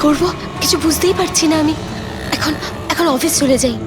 করব কিছু বুঝতেই পারছি না আমি। এখন এখন অফিস চলে যাই।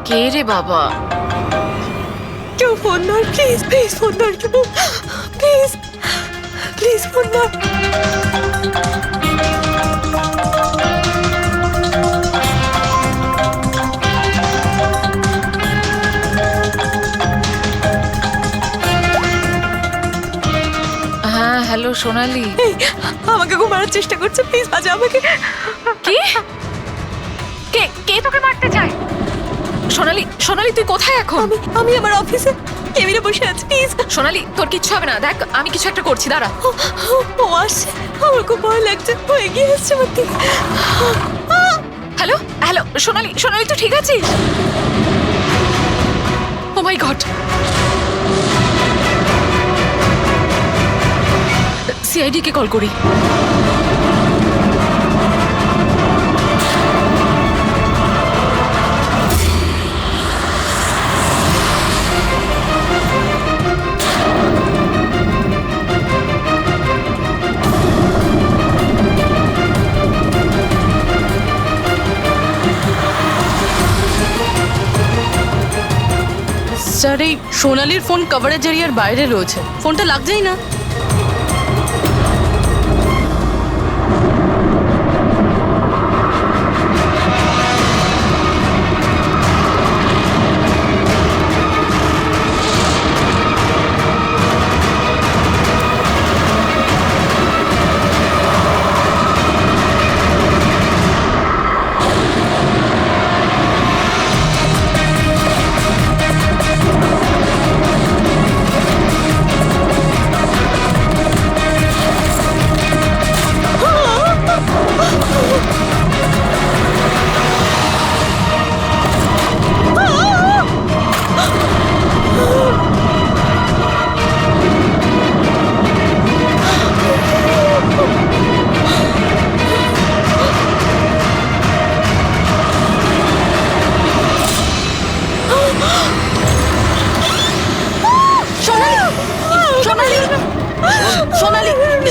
কে রে বাবা? কেউ ফোন ধর, প্লিজ প্লিজ ফোন ধর, কেউ প্লিজ প্লিজ ফোন ধর। হ্যাঁ হ্যালো সোনালি। এই আমাকে খুব মারার চেষ্টা করছে, প্লিজ বাঁচা আমাকে। কি? কে কে তোকে মারতে চায়? সোনালি সোনালি তুই কোথায় এখন? আমি আমার অফিসে কেবিনে বসে আছি, প্লিজ। সোনালি তোর কিচ্ছু হবে না, দেখ আমি কিছু একটা করছি, দাঁড়া। ও আসছে, আমার খুব ভয় লাগছে, ও এগিয়ে আসছে আমার দিকে। হ্যালো হ্যালো সোনালি সোনালি তুই ঠিক আছিস? ও মাই গড, সিআইডি কে কল করি। স্যার, এই সোনালির ফোন কভারেজ এরিয়ার বাইরে রয়েছে, ফোনটা লাগছেই না।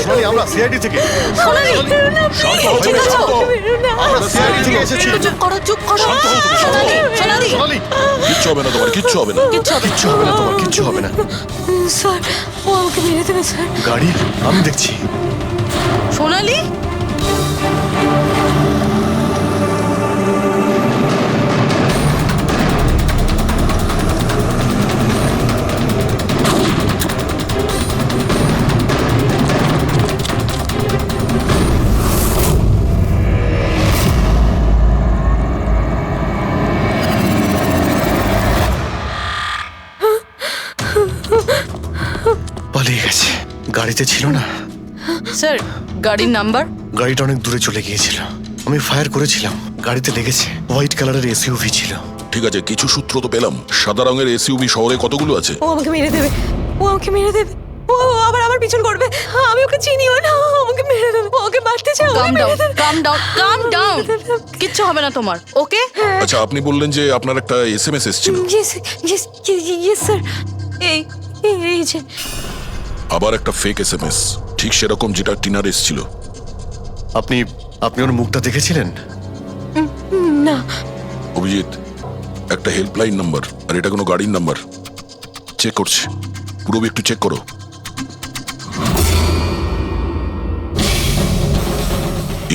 সোনালি, আমরা সিআইডি থেকে। সোনালি, শান্ত হও, ঠিক আছো? শান্ত হও। আমরা সিআইডি থেকে এসেছি। চুপ করো, চুপ করো। শান্ত হও তুমি, শান্ত হও। সোনালি, সোনালি। সোনালি, কিচ্ছু হবে না তোমার, কিচ্ছু হবে না। কিচ্ছু হবে না। কিচ্ছু হবে না তোমার, কিচ্ছু হবে না। স্যার ও আমাকে মেরে দেবে স্যার। গাড়ি আমি দেখছি। সোনালি, পালিয়ে গেছে। গাড়িতে ছিল না। স্যার গাড়ির নাম্বার? গাড়িটা অনেক দূরে চলে গিয়েছিল। আমি ফায়ার করেছিলাম, গাড়িতে লেগেছে। হোয়াইট কালারের এসইউভি ছিল। ঠিক আছে, কিছু সূত্র তো পেলাম। সাদা রঙের এসইউভি শহরে কতগুলো আছে? ও আমাকে মেরে দেবে, ও আমাকে মেরে দেবে। ও আবার আমার পিছন করবে। আমি ওকে চিনিও না, ও আমাকে মেরে দেবে। ও ওকে মারতে চাও? কাম ডাউন, কাম ডাউন, কাম ডাউন। কিচ্ছু হবে না তোমার, ওকে? আচ্ছা, আপনি বললেন যে আপনার একটা এসএমএস এসেছিল। Yes yes yes sir. এই এই যে আবার একটা ফেক এসএমএস, ঠিক সেরকম যেটা টিনার এসেছিল। আপনি আপনি ওর মুখটা দেখেছিলেন? না। অভিজিৎ, একটা হেল্পলাইন নাম্বার, আর এটা কোনো গাড়ির নাম্বার। চেক করছি, পুরো একটু চেক করো।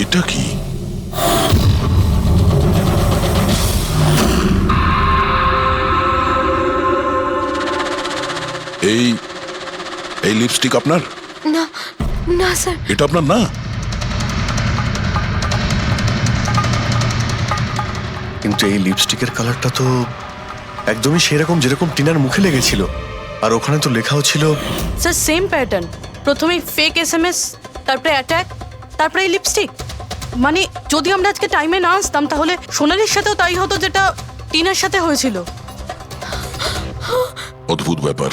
এটা কি? এই এই লিপস্টিক আপনার? না না স্যার। এটা আপনার না? কিন্তু এই লিপস্টিকের কালারটা তো একদমই সেরকম যেরকম টিনার মুখে লেগেছিল। আর ওখানে তো লেখাও ছিল। স্যার সেম প্যাটার্ন, প্রথমে ফেক এসএমএস, তারপরে অ্যাটাক, তারপরে এই লিপস্টিক। মানে যদি আমরা আজকে টাইমে না আসতাম তাহলে সোনালির সাথেও তাই হতো যেটা টিনার সাথে হয়েছিল। অদ্ভুত ব্যাপার।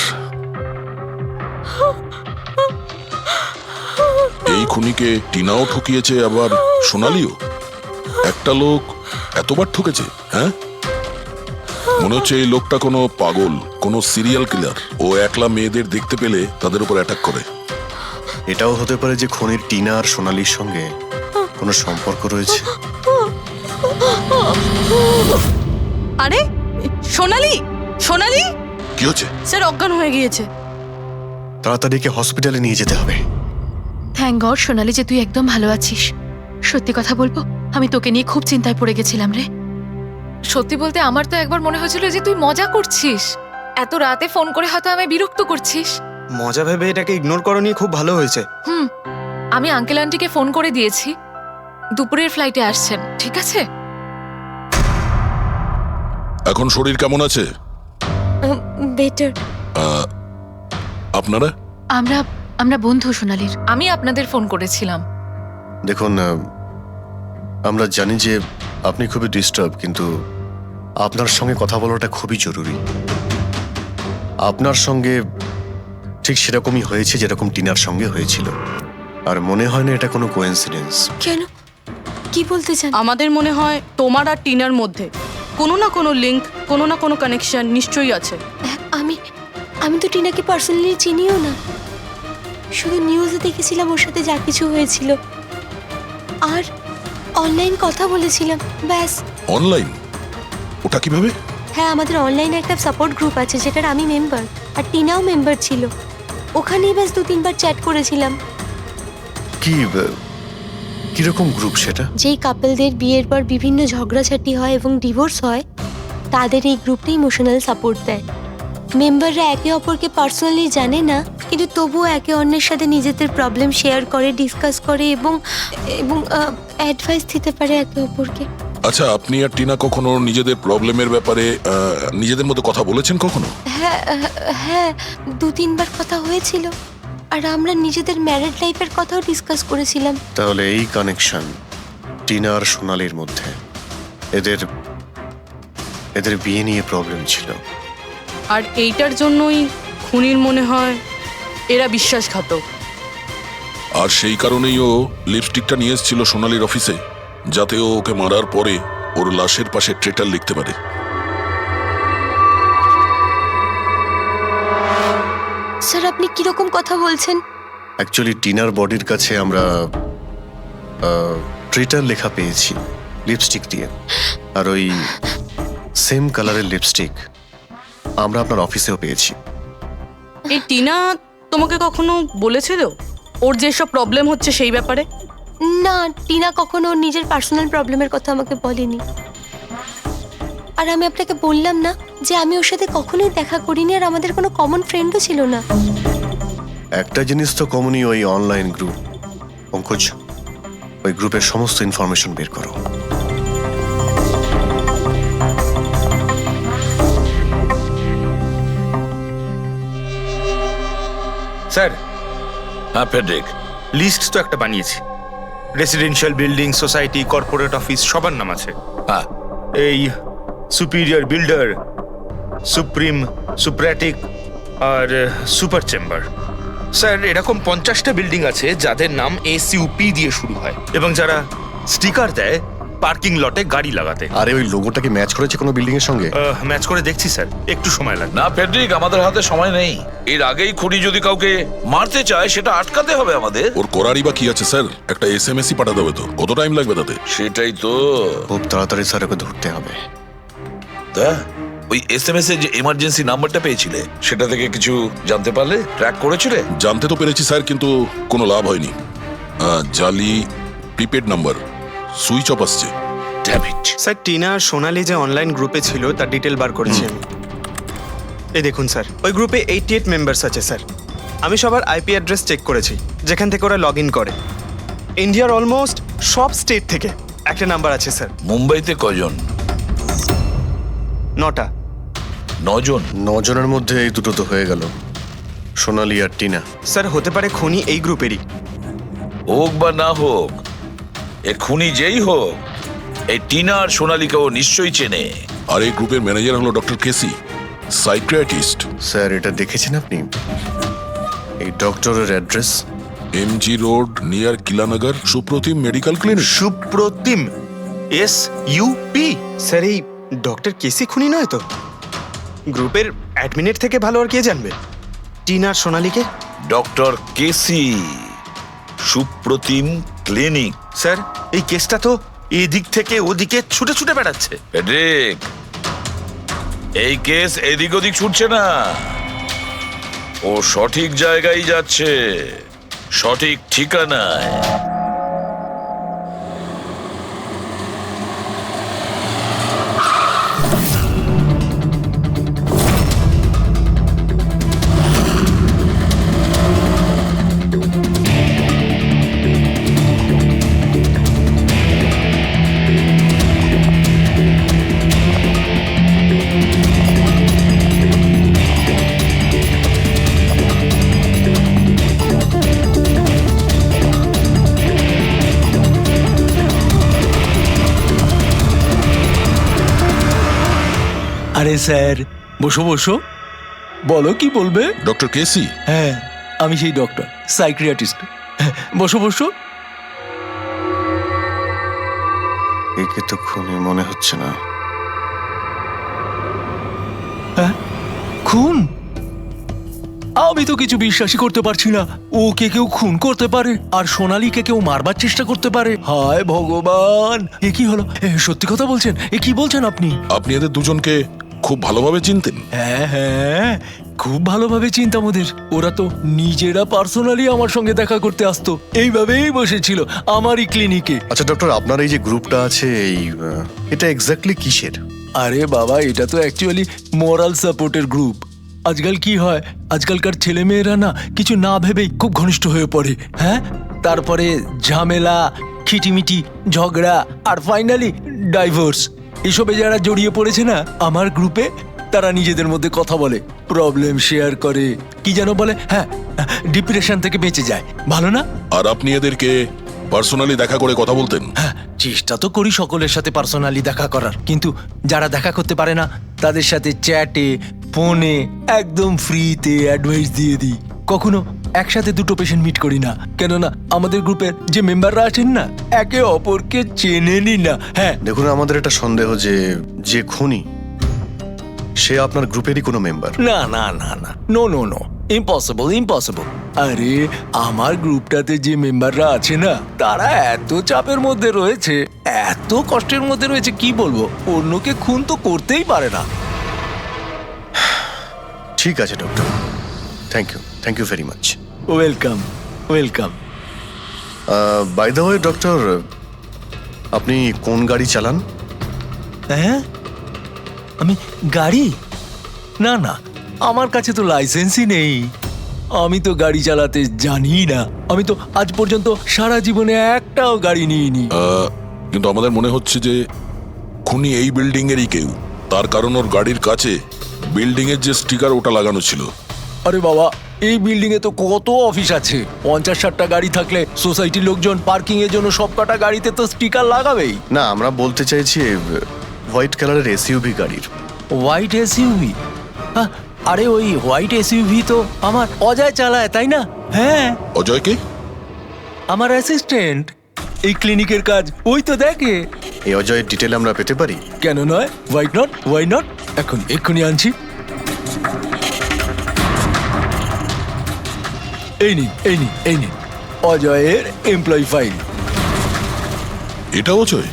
এই খুনিকে টিনাও ঠকিয়েছে, আবার সোনালিও। একটা লোক এতবার ঠকেছে, হ্যাঁ? মনে হচ্ছে এই লোকটা কোনো পাগল, কোনো সিরিয়াল কিলার। ও একলা মেয়েদের দেখতে পেলে তাদের উপর অ্যাটাক করে। এটাও হতে পারে যে খনির টিনা আর সোনালির সঙ্গে কোনো সম্পর্ক রয়েছে। আরে সোনালি, সোনালি! কি হচ্ছে? স্যার অজ্ঞান হয়ে গিয়েছে। তাড়াতাড়ি একে হসপিটালে নিয়ে যেতে হবে। থ্যাংক গড সোনালি যে তুই একদম ভালো আছিস। সত্যি কথা বলবো, আমি তোকে নিয়ে খুব চিন্তায় পড়ে গেছিলাম রে। সত্যি বলতে আমার তো একবার মনে হয়েছিল যে তুই মজা করছিস, এত রাতে ফোন করে হয়তো আমায় বিরক্ত করছিস। মজা ভেবে এটাকে ইগনোর করনি, খুব ভালো হয়েছে। আমি আঙ্কেল আন্টিকে ফোন করে দিয়েছি, দুপুরের ফ্লাইটে আসছেন, ঠিক আছে? এখন শরীর কেমন আছে? বেটার। আপনারা? আমরা আমরা বন্ধু সোনালির। আমি আপনাদের ফোন করেছিলাম। দেখুন, আমরা জানি যে আপনি খুবই ডিস্টার্ব, কিন্তু আপনার সঙ্গে কথা বলাটা খুবই জরুরি। আপনার সঙ্গে ঠিক সেরকমই হয়েছে যেরকম টিনার সঙ্গে হয়েছিল। আর মনে হয় না এটা কোনো কোইন্সিডেন্স। কেন, কি বলতে চান? আমাদের মনে হয় তোমার আর টিনার মধ্যে কোনো না কোনো লিংক, কোনো না কোনো কানেকশন নিশ্চয়ই আছে। আমি আমি তো টিনাকে পার্সোনালি চিনিও না, শুধু নিউজে দেখেছিলাম ওর সাথে যা কিছু হয়েছিল, আর অনলাইন কথা বলেছিলাম, ব্যাস। অনলাইন? ওটা কিভাবে? হ্যাঁ, আমাদের অনলাইনে একটা সাপোর্ট গ্রুপ আছে যেটার আমি মেম্বার, আর টিনাও মেম্বার ছিল। ওখানেই ব্যাস 2-3 বার চ্যাট করেছিলাম। কিরকম গ্রুপ সেটা? যেই কাপলদের বিয়ের পর বিভিন্ন ঝগড়াঝাটি হয় এবং ডিভোর্স হয়, তাদের এই গ্রুপটা ইমোশনাল সাপোর্ট দেয়। মেম্বাররা একে অপরকে পার্সোনালি জানে না, কিন্তু তবুও একে অন্যের সাথে নিজেদের প্রবলেম শেয়ার করে, ডিসকাস করে এবং এবং অ্যাডভাইস দিতে পারে একে অপরকে। আচ্ছা, আপনি আর টিনা কখনো নিজেদের প্রবলেমের ব্যাপারে নিজেদের মধ্যে কথা বলেছেন কখনো? হ্যাঁ হ্যাঁ, 2-3 বার কথা হয়েছিল, আর আমরা নিজেদের ম্যারিড লাইফের কথাও ডিসকাস করেছিলাম। তাহলে এই কানেকশন টিনা আর সোনালির মধ্যে, এদের বিয়ে নিয়ে প্রবলেম ছিল। আর এইটার জন্যই খুনির মনে হয় এরা বিশ্বাসঘাতক। আর সেই কারণেই ও লিপস্টিকটা নিয়ে এসেছিল সোনালির অফিসে, যাতে ও ওকে মারার পরে ওর লাশের পাশে ট্রেটার লিখতে পারে। স্যার, আপনি কিরকম কথা বলছেন? অ্যাকচুয়ালি টিনার বডির কাছে আমরা ট্রেটার লেখা পেয়েছি লিপস্টিক দিয়ে, আর ওই সেম কালারের লিপস্টিক আমরা আপনার অফিসেও পেয়েছি। এই টিনা তোমাকে কখনো বলেছিল ওর যেসব প্রবলেম হচ্ছে সেই ব্যাপারে? না, টিনা কখনো ওর নিজের পার্সোনাল প্রবলেমের কথা আমাকে বলেনি। আর আমি আপনাকে বললাম না যে আমি ওর সাথে কখনোই দেখা করিনি, আর আমাদের কোনো কমন ফ্রেন্ডও ছিল না। একটা জিনিস তো কমনই, ওই অনলাইন গ্রুপ। পঙ্কজ, ওই গ্রুপের সমস্ত ইনফরমেশন বের করো। স্যার, হ্যাঁ ফেডরিক, লিস্ট তো একটা বানিয়েছি। Residential building, society, corporate office সবার নাম আছে। হ্যাঁ এই সুপিরিয়র বিল্ডার, সুপ্রিম, সুপ্রাটিক আর সুপার চেম্বার। স্যার, এরকম 50টা বিল্ডিং আছে যাদের নাম SUP দিয়ে শুরু হয় এবং যারা স্টিকার দেয় পার্কিং লটে গাড়ি লাগাতে। আরে ওই লোগোটা কি ম্যাচ করেছে কোনো বিল্ডিং এর সঙ্গে? ম্যাচ করে দেখছি স্যার, একটু সময় লাগবে। না ফেডরিক, আমাদের হাতে সময় নেই। এর আগেই খুনি যদি কাউকে মারতে চায় সেটা আটকাতে হবে আমাদের। ওর করারই বা কি আছে স্যার? একটা SMS-ই পাঠাতে হবে তো, কত টাইম লাগবে তাতে? সেটাই তো। খুব তাড়াতাড়ি স্যার ওকে ধরতে হবে। তা ওই SMS এর যে এমার্জেন্সি নাম্বারটা পেয়েছিলে সেটা থেকে কিছু জানতে পারলে? ট্র্যাক করেছিলে? জানতে তো পেরেছি স্যার, কিন্তু কোনো লাভ হয়নি। জালি প্রিপেড নাম্বার, সুইচ অফ আসছে। Damn it. স্যার, টিনা আর সোনালি যে অনলাইন গ্রুপে ছিল তার ডিটেল বার করেছি আমি। এই দেখুন স্যার, ওই গ্রুপে 88 মেম্বার্স আছে স্যার। আমি সবার IP অ্যাড্রেস চেক করেছি যেখান থেকে ওরা লগ ইন করে। ইন্ডিয়ার অলমোস্ট সব স্টেট থেকে একটা নাম্বার আছে স্যার। মুম্বাইতে কজন? 9টা। 9 জন? 9 জনের মধ্যে এই দুটো তো হয়ে গেল, সোনালি আর টিনা। স্যার, হতে পারে খুনি এই গ্রুপেরই। হোক বা না হোক, এ খুনি যেই হোক, এই টিনা আর সোনালিকাও নিশ্চয়ই চেনে। আর এই গ্রুপের ম্যানেজার হলো ডক্টর কেসি, সাইকিয়াট্রিস্ট। স্যার, এটা দেখেছেন আপনি? এই ডক্টরের address MG road near Kilanagar, Supratim Medical Clinic. Supratim, SUP। Sir, এই ডক্টর কেসি খুনি নয় তো? গ্রুপের অ্যাডমিনের থেকে ভালো আর কে জানবে টিনা আর সোনালিকে? ডক্টর কেসি, সুপ্রতিম ক্লিনিক। স্যার, এই কেসটা তো এদিক থেকে ওদিকে ছুটে ছুটে বেড়াচ্ছে। ফেডরিক, এই কেস এদিক ওদিক ছুটছে না, ও সঠিক জায়গায় যাচ্ছে, সঠিক ঠিকানায়। আরে স্যার, বসো বসো, বলো কি বলবে। ডক্টর কেসি? হ্যাঁ, আমি সেই ডক্টর, সাইকিয়াট্রিস্ট। বসো বসো। একে তো খুনি মনে হচ্ছে না। খুন? আমি তো কিছু বিশ্বাসই করতে পারছি না। ওকে কেউ খুন করতে পারে আর সোনালীকে কেউ মারবার চেষ্টা করতে পারে? হায় ভগবান, এ কি হলো? সত্যি কথা বলছেন? এ কি বলছেন আপনি? আপনি এদের দুজনকে খুব ভালোভাবে চিনতেন? হ্যাঁ হ্যাঁ, খুব ভালোভাবে চিনতাম ওদের। ওরা তো নিজেরা পার্সোনালি আমার সঙ্গে দেখা করতে আসতো, এইভাবেই বসেছিল আমারই ক্লিনিকে। আচ্ছা ডক্টর, আপনার এই যে গ্রুপটা আছে, এটা এক্স্যাক্টলি কিসের? আরে বাবা, এটা তো অ্যাকচুয়ালি মোরাল সাপোর্টের গ্রুপ। আজকাল কি হয়, আজকালকার ছেলে মেয়েরা না কিছু না ভেবেই খুব ঘনিষ্ঠ হয়ে পড়ে। হ্যাঁ, তারপরে ঝামেলা, খিটিমিটি, ঝগড়া আর ফাইনালি ডাইভোর্স। এসবে যারা জড়িয়ে পড়েছে না আমার গ্রুপে, তারা নিজেদের মধ্যে কথা বলে, প্রবলেম শেয়ার করে, কি যেন বলে, হ্যাঁ, ডিপ্রেশন থেকে বেঁচে যায়। ভালো না? আর আপনি এদেরকে পার্সোনালি দেখা করে কথা বলতেন? হ্যাঁ, চেষ্টা তো করি সকলের সাথে পার্সোনালি দেখা করার, কিন্তু যারা দেখা করতে পারে না তাদের সাথে চ্যাটে, ফোনে একদম ফ্রিতে অ্যাডভাইস দিয়ে দিই। কখনো একসাথে দুটো পেশেন্ট মিট করি না, কেননা আমাদের গ্রুপের যে মেম্বাররা আছেন না একে অপরকে চেনেনি না। হ্যাঁ, দেখুন, আমাদের একটা সন্দেহ যে খুনি সে আপনার গ্রুপেরই কোনো মেম্বার। না না না না, no no no, impossible impossible. আরে আমার গ্রুপটাতে যে মেম্বাররা আছে না তারা এত চাপের মধ্যে রয়েছে, এত কষ্টের মধ্যে রয়েছে, কি বলবো, অন্যকে খুন তো করতেই পারে না। ঠিক আছে doctor, thank you very much. Welcome welcome. By the way doctor, আপনি কোন গাড়ি চালান? হ্যাঁ, আমি গাড়ি? না না, আমার কাছে তো লাইসেন্সই নেই। আমি তো গাড়ি চালাতে জানি না। আমি তো আজ পর্যন্ত সারা জীবনে একটাও গাড়ি নিইনি। কিন্তু আমাদের মনে হচ্ছে যে খুনি এই বিল্ডিং এরই কেউ, তার কারণ ওর গাড়ির কাছে বিল্ডিং এর যে স্টিকার ওটা লাগানো ছিল। আরে বাবা, এই বিল্ডিং এ তো কত অফিস আছে, 50-60টা গাড়ি থাকলে সোসাইটির লোকজন পার্কিং এর জন্য সব কটা গাড়িতে তো স্টিকার লাগাবেই। না, আমরা বলতে চাইছি হোয়াইট কালারের এসইউভি গাড়ির। White SUV? আরে ওই হোয়াইট এসইউভি তো আমার অজয় চালায়, তাই না? হ্যাঁ, অজয় কে? আমার অ্যাসিস্ট্যান্ট, এই ক্লিনিকের কাজ ওই তো দেখে। এই অজয়ের ডিটেল আমরা পেতে পারি? কেন নয়, ওয়াই নট, এক্ষুনি আনছি। এই নিন অজয়ের এমপ্লয়ি ফাইল। এটা অজয়?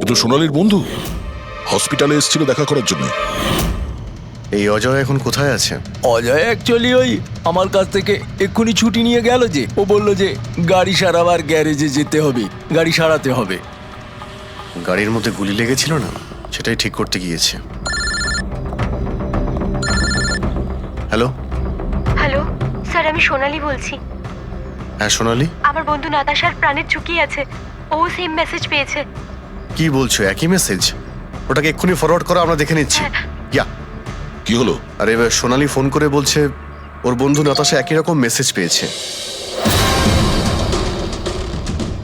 এ তো সোনালীর বন্ধু, হসপিটালে এসেছিল দেখা করার জন্য। এই অজয় এখন কোথায় আছে? অজয় অ্যাকচুয়ালি ওই আমার কাছ থেকে এক্ষুনি ছুটি নিয়ে গেল, যে ও বলল যে গাড়ি সারাবার গ্যারেজে যেতে হবে, গাড়ি সারাতে হবে। গাড়ির মধ্যে গুলি লেগেছিল না, সেটাই ঠিক করতে গিয়েছে। হ্যালো হ্যালো স্যার, আমি সোনালি বলছি। হ্যাঁ সোনালি, আমার বন্ধু নাতাশার প্রাণের ঝুঁকি আছে, ও সেম মেসেজ পেয়েছে। কি বলছো? একই মেসেজ? ওটাকে এক্ষুনি ফরওয়ার্ড করো, আমরা দেখে নিচ্ছি। ইয়া, কি হলো? আরে এবার সোনালি ফোন করে বলছে ওর বন্ধু নাতাশা একই রকম মেসেজ পেয়েছে।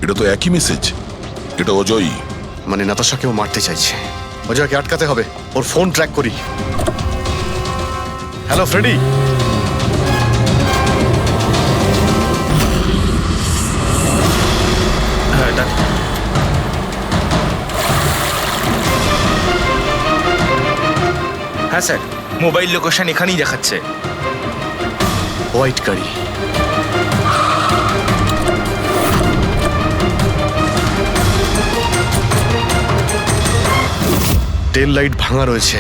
এটা তো একই মেসেজ, এটা অজয়ই। মানে নাতাশাকেও মারতে চাইছে। অজয়কে আটকাতে হবে, ওর ফোন ট্র্যাক করি। Hello Freddy. হ্যাঁ স্যার, মোবাইল লোকেশন এখানেই দেখাচ্ছে। হোয়াইট গাড়ি। টেল লাইট ভাঙা রয়েছে।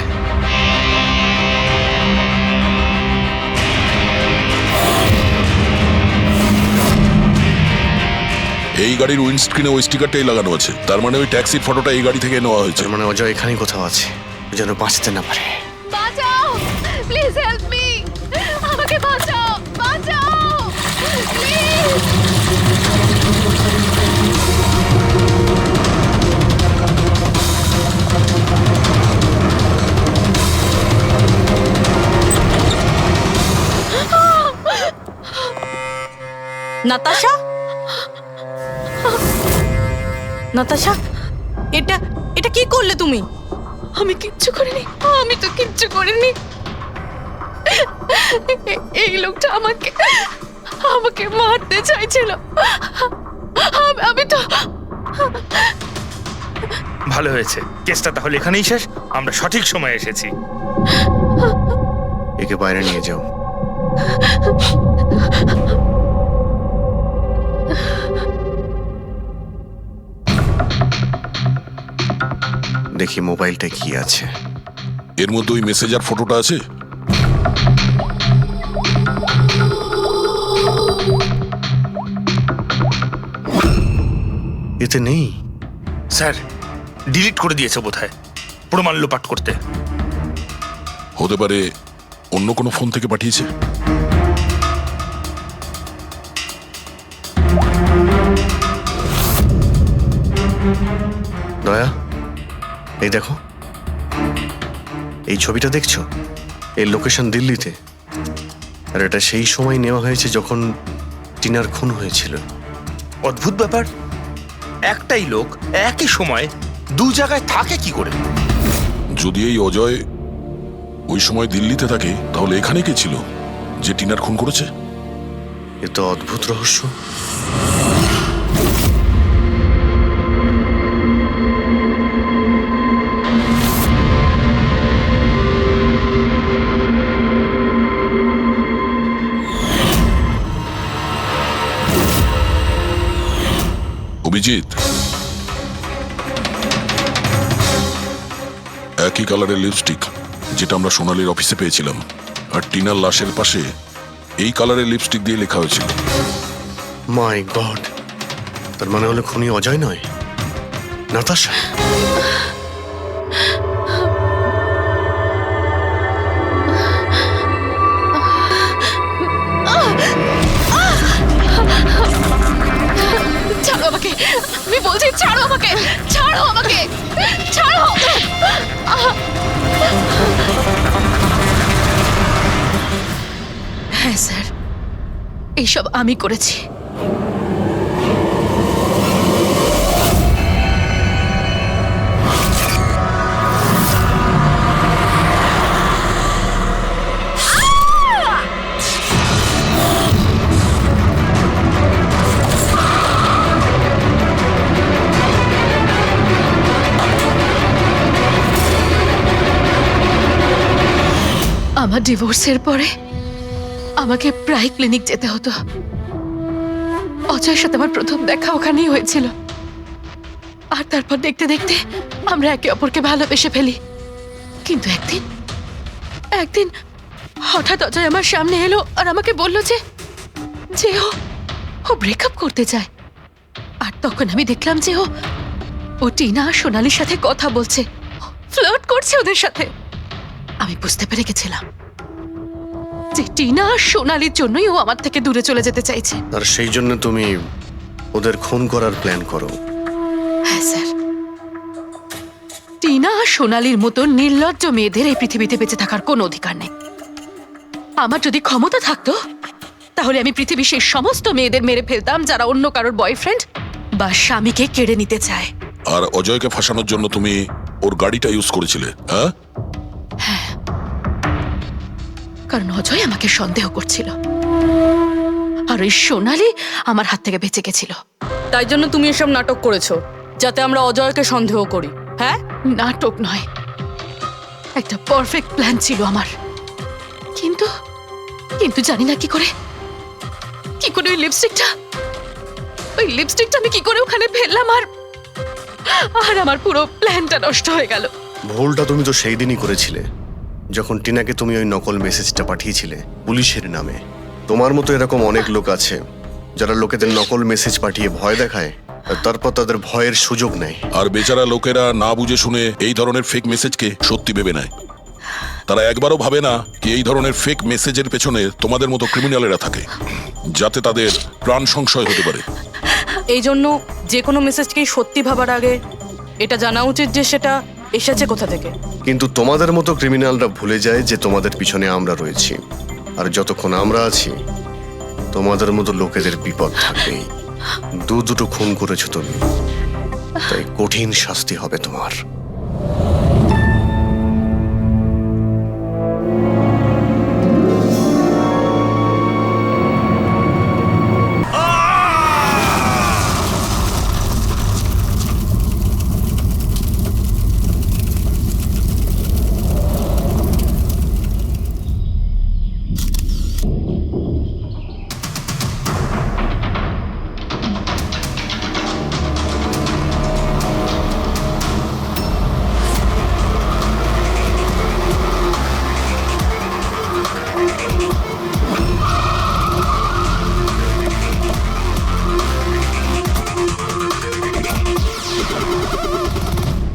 এই গাড়ির উইন্ডস্ক্রিনে ওই স্টিকারটাই লাগানো আছে, তার মানে ওই ট্যাক্সির ফটোটা এই গাড়ি থেকে নেওয়া হয়েছে। তার মানে অজয় এখানেই কোথাও আছে, যেন বাঁচতে না পারে। বাঁচাও, প্লিজ হেল্প মি, আমাকে বাঁচাও, প্লিজ। নাতাশা, নাতাশা, এটা এটা কি করলে তুমি? আমি কিচ্ছু করিনি, আমি তো কিচ্ছু করিনি। এই লোকটা আমাকে মারতে চাইছিল। আমি তো। ভালো হয়েছে, কেসটা তাহলে এখানেই শেষ। আমরা সঠিক সময়ে এসেছি। একে বাইরে নিয়ে যাও। দেখি মোবাইলটা কি আছে। এর মধ্যে ওই মেসেজ আর ফটোটা আছে? এতে নেই। স্যার, ডিলিট করে দিয়েছে বোধহয়, প্রমাণ লোপাট করতে। হতে পারে অন্য কোনো ফোন থেকে পাঠিয়েছে। দয়া, এই দেখো, এই ছবিটা দেখছো? এর লোকেশন দিল্লিতে, আর এটা সেই সময় নেওয়া হয়েছে যখন টিনার খুন হয়েছিল। অদ্ভুত ব্যাপার, একটাই লোক একই সময় দু জায়গায় থাকে কি করে? যদি এই অজয় ওই সময় দিল্লিতে থাকে, তাহলে এখানে কে ছিল যে টিনার খুন করেছে? এ তো অদ্ভুত রহস্য। অভিজিৎ, একই কালারের লিপস্টিক যেটা আমরা সোনালির অফিসে পেয়েছিলাম, আর টিনার লাশের পাশে এই কালারের লিপস্টিক দিয়ে লেখা হয়েছিল। মাই গড, তার মানে হলো খুনি অজয় নয়, নাতাশা। ছাড়ো আমাকে, আমি বলছি ছাড়ো আমাকে, ছাড়ো আমাকে, ছাড়ো। হ্যাঁ স্যার, এইসব আমি করেছি। আমার ডিভোর্সের পরে আমাকে প্রায় ক্লিনিক যেতে হতো। অজয়ের সাথে আমার প্রথম দেখা ওখানেই হয়েছিল, আর তারপর দেখতে দেখতে আমরা একে অপরকে ভালোবেসে ফেলি। কিন্তু একদিন হঠাৎ অজয় আমার সামনে এলো আর আমাকে বলল যে ও ব্রেকআপ করতে চায়। আর তখন আমি দেখলাম যে ও টিনা আর সোনালির সাথে কথা বলছে, ফ্লার্ট করছে ওদের সাথে। আমি বুঝতে পেরে গেছিলাম যে টিনা আর সোনালির জন্যই ও আমার থেকে দূরে চলে যেতে চাইছে। আর সেই জন্য তুমি ওদের খুন করার প্ল্যান করো? হ্যাঁ স্যার, টিনা আর সোনালির মতো নির্লজ্জ মেয়েদের এই পৃথিবীতে বেঁচে থাকার কোনো অধিকার নেই। আমার যদি ক্ষমতা থাকতো তাহলে আমি পৃথিবীর সেই সমস্ত মেয়েদের মেরে ফেলতাম যারা অন্য কারোর বয়ফ্রেন্ড বা স্বামীকে কেড়ে নিতে চায়। আর অজয়কে ফাঁসানোর জন্য তুমি ওর গাড়িটা ইউজ করেছিলে, হ্যাঁ? কারণ অজয় আমাকে সন্দেহ করছিল, আর ওই সোনালি আমার হাত থেকে বেঁচে গেছিল। তাই জন্য তুমি এসব নাটক করেছো যাতে আমরা অজয়কে সন্দেহ করি? হ্যাঁ, নাটক নয়, একটা পারফেক্ট প্ল্যান ছিল আমার। কিন্তু কিন্তু জানি না কি করে ওই লিপস্টিকটা আমি কি করে ওখানে ফেললাম, আর আমার পুরো প্ল্যানটা নষ্ট হয়ে গেল। ভুলটা তুমি তো সেই দিনই করেছিলে যখন টিনাকে তুমি ওই নকল মেসেজটা পাঠিয়েছিলে পুলিশের নামে। তোমার মতো এরকম অনেক লোক আছে যারা লোকেদের নকল মেসেজ পাঠিয়ে ভয় দেখায়, আর তারপর তাদের ভয়ের সুযোগ নেয়। আর বেচারা লোকেরা না বুঝে শুনে এই ধরনের ফেক মেসেজকে সত্যি ভেবে নেয়। তারা একবারও ভাবে না কি এই ধরনের ফেক মেসেজের পেছনে তোমাদের মতো ক্রিমিনালেরা থাকে, যাতে তাদের প্রাণ সংশয় হতে পারে। এই জন্য যে কোনো মেসেজকেই সত্যি ভাবার আগে এটা জানা উচিত যে সেটা এসেছে কোথা থেকে। কিন্তু তোমাদের মতো ক্রিমিনালরা ভুলে যায় যে তোমাদের পিছনে আমরা রয়েছি, আর যতক্ষণ আমরা আছি তোমাদের মতো লোকেদের বিপদ থাকবেই। দুটো খুন করেছো তুমি, তাই কঠিন শাস্তি হবে তোমার।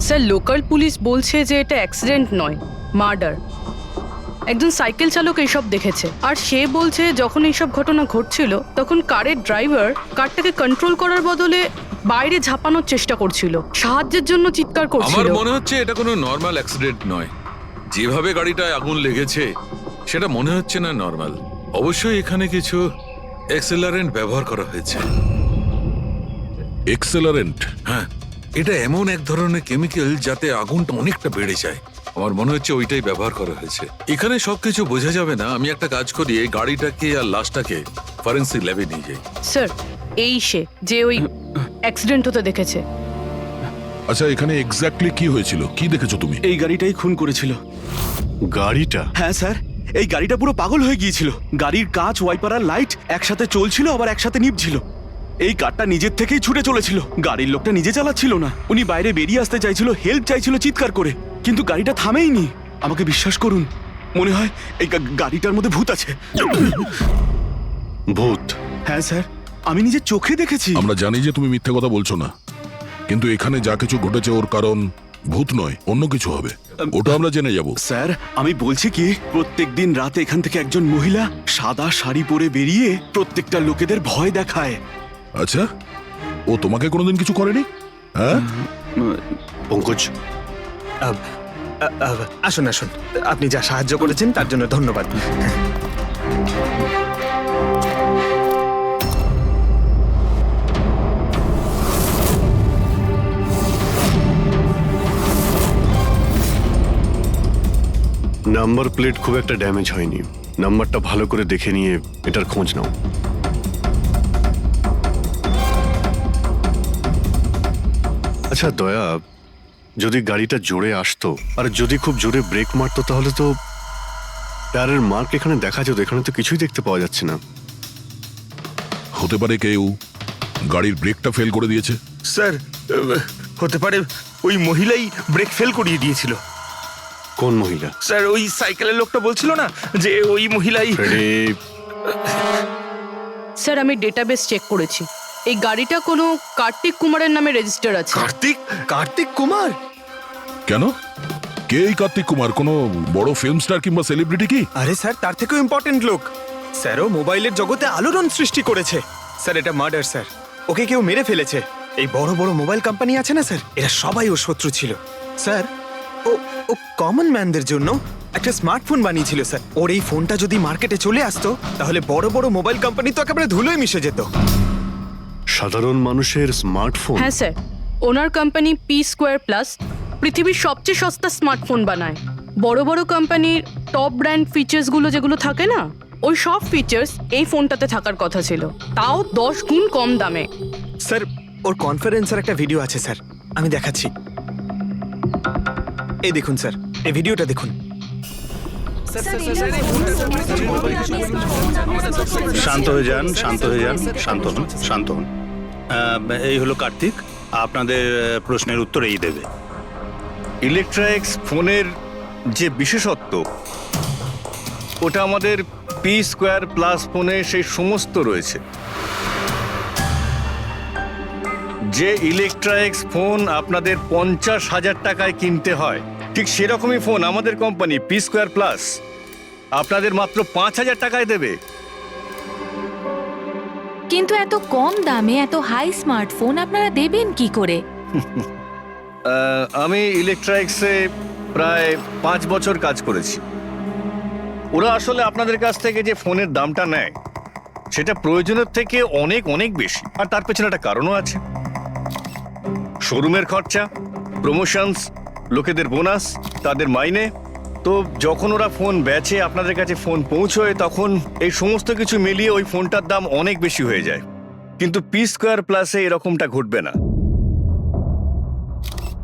স্যার, লোকাল পুলিশ বলছে যে এটা অ্যাক্সিডেন্ট নয়, মার্ডার। একজন সাইকেল চালক এইসব দেখেছে, আর সে বলছে যখন এইসব ঘটনা ঘটছিল তখন কারের ড্রাইভার কারটাকে কন্ট্রোল করার বদলে বাইরে ঝাঁপানোর চেষ্টা করছিল, সাহায্যের জন্য চিৎকার আমার করছিল। মনে হচ্ছে এটা কোনো নর্মাল অ্যাক্সিডেন্ট নয়। যেভাবে গাড়িটায় আগুন লেগেছে সেটা মনে হচ্ছে না নর্মাল। অবশ্যই এখানে কিছু এক্সেলারেন্ট ব্যবহার করা হয়েছে। এক্সেলারেন্ট? হ্যাঁ, এটা এমন এক ধরনের কেমিক্যাল যাতে আগুনটা অনেকটা বেড়ে যায়। আমার মনে হচ্ছে ওইটাই ব্যবহার করা হয়েছে। এখানে সবকিছু বোঝা যাবে না। আমি একটা কাজ করি, এই গাড়িটাকে আর লাশটাকে ফরেন্সিক ল্যাবে নিয়ে যাই। স্যার, এই সে যে ওই অ্যাক্সিডেন্ট হতে দেখেছে। আচ্ছা, এখানে এক্স্যাক্টলি কি হয়েছিল? কি দেখেছো তুমি? এই গাড়িটাই খুন করেছিল। গাড়িটা? হ্যাঁ স্যার, এই গাড়িটা পুরো পাগল হয়ে গিয়েছিল। গাড়ির কাঁচ, ওয়াইপার আর লাইট একসাথে চলছিল, আবার একসাথে নিভছিল। এই কারটা নিজের থেকেই ছুটে চলেছিল। গাড়ির লোকটা নিজে চালাচ্ছিল না, উনি বাইরে বেরিয়ে আসতে চাইছিল, হেল্প চাইছিল চিৎকার করে। কিন্তু গাড়িটা থামেইনি। আমাকে বিশ্বাস করুন, মনে হয় এই গাড়িটার মধ্যে ভূত আছে। ভূত? হ্যাঁ স্যার, আমি নিজের চোখে দেখেছি। আমরা জানি যে তুমি মিথ্যে কথা বলছো না, কিন্তু এখানে যা কিছু ঘটেছে ওর কারণ ভূত নয়, অন্য কিছু হবে। ওটা আমরা জেনে যাব। স্যার, আমি বলছি কি, প্রত্যেকদিন রাতে এখান থেকে একজন মহিলা সাদা শাড়ি পরে বেরিয়ে প্রত্যেকটা লোকেদের ভয় দেখায়। আচ্ছা, ও তোমাকে কোনোদিন কিছু করেনি? হ্যাঁ, পঙ্কজ, আসুন আসুন, আপনি যা সাহায্য করেছেন তার জন্য ধন্যবাদ। নাম্বার প্লেট খুব একটা ড্যামেজ হয়নি। নাম্বারটা ভালো করে দেখে নিয়ে এটার খোঁজ নাও। আচ্ছা দয়া, যদি গাড়িটা জোরে আসতো আর যদি খুব জোরে ব্রেক মারতো তাহলে তো টায়ারের মার্ক এখানে দেখা যেত। এখানে তো কিছুই দেখতে পাওয়া যাচ্ছে না। হতে পারে কেউ গাড়ির ব্রেকটা ফেল করে দিয়েছে। স্যার, হতে পারে ওই মহিলাই ব্রেক ফেল করিয়ে দিয়েছিল। কোন মহিলা? স্যার, ওই সাইকেলের লোকটা বলছিল না যে ওই মহিলাই। স্যার, আমি ডেটাবেস চেক করেছি। এই গাড়িটা কোনো কার্তিক কুমারের নামে রেজিস্টার আছে। কার্তিক কুমার? কেন? কে এই কার্তিক কুমার? কোনো বড় ফিল্ম স্টার কিংবা সেলিব্রিটি কি? আরে স্যার, তার থেকেও ইম্পর্টেন্ট লোক। স্যারও মোবাইলের জগতে আলোড়ন সৃষ্টি করেছে। স্যার, এটা মার্ডার স্যার। ওকে কেউ মেরে ফেলেছে। এই বড় বড় মোবাইল কোম্পানি আছে না স্যার, এরা সবাই ওর শত্রু ছিল স্যার। ও কমন ম্যানদের জন্য একটা স্মার্টফোন বানিয়েছিল স্যার। ওর এই ফোনটা যদি মার্কেটে চলে আসতো তাহলে বড় বড় মোবাইল কোম্পানি তো একেবারে ধুলোয় মিশে যেত। সাধারণ মানুষের স্মার্টফোন? হ্যাঁ স্যার, ওনার কোম্পানি P2+ পৃথিবীর সবচেয়ে সস্তা স্মার্টফোন বানায়। বড় বড় কোম্পানির টপ ব্র্যান্ড ফিচার্সগুলো যেগুলো থাকে না, ওই সব ফিচার্স এই ফোনটাতে থাকার কথা ছিল, তাও 10 গুণ কম দামে। স্যার, ওর কনফারেন্সের একটা ভিডিও আছে স্যার, আমি দেখাচ্ছি। এই দেখুন স্যার, এই ভিডিওটা দেখুন। শান্ত হয়ে যান, শান্ত হয়ে যান, শান্ত হন, শান্ত হন। এই হলো কার্তিক, আপনাদের প্রশ্নের উত্তর এই দেবে। ইলেকট্রনিক্স ফোনের যে বিশেষত্ব, ওটা আমাদের P2+ ফোনে সেই সমস্ত রয়েছে। যে ইলেকট্রনিক্স ফোন আপনাদের 50,000 টাকায় কিনতে হয়, ঠিক সেরকমই ফোন আমাদের কোম্পানি P2+ আপনাদের মাত্র 5,000 টাকায় দেবে। কিন্তু এত কম দামে এত হাই স্মার্টফোন আপনারা দেবেন কি করে? আমি ইলেকট্রনিক্সে প্রায় 5 বছর কাজ করেছি। ওরা আসলে আপনাদের কাছ থেকে যে ফোনের দামটা নেয় সেটা প্রয়োজনের থেকে অনেক অনেক বেশি, আর তার পেছনে একটা কারণও আছে। শোরুমের খরচা, প্রমোশনস, লোকেদের বোনাস, তাদের মাইনে। তো যখন ওরা ফোন বেচে, আপনাদের কাছে ফোন পৌঁছয়, তখন এই সমস্ত কিছু মিলিয়ে ওই ফোনটার দাম অনেক বেশি হয়ে যায়। কিন্তু P2+ এরকমটা ঘটবে না।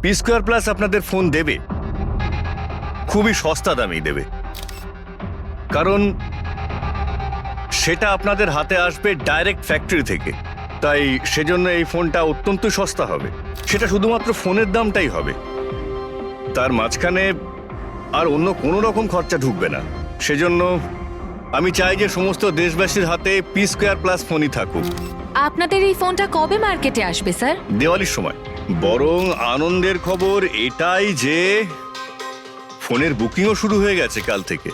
P2+ আপনাদের ফোন দেবে খুবই সস্তা দামেই দেবে, কারণ সেটা আপনাদের হাতে আসবে ডাইরেক্ট ফ্যাক্টরি থেকে। তাই সেজন্য এই ফোনটা অত্যন্ত সস্তা হবে। সেটা শুধুমাত্র ফোনের দামটাই হবে, তার মাঝখানে আর অন্য কোনো রকম খরচা ঢুকবে না। সেজন্য আমি চাই যে সমস্ত দেশবাসীর হাতে P2+ ফোনই থাকুক। আপনাদের এই ফোনটা কবে মার্কেটে আসবে স্যার? দিওয়ালির সময়। বরং আনন্দের খবর এটাই যে ফোনের বুকিংও শুরু হয়ে গেছে কাল থেকে।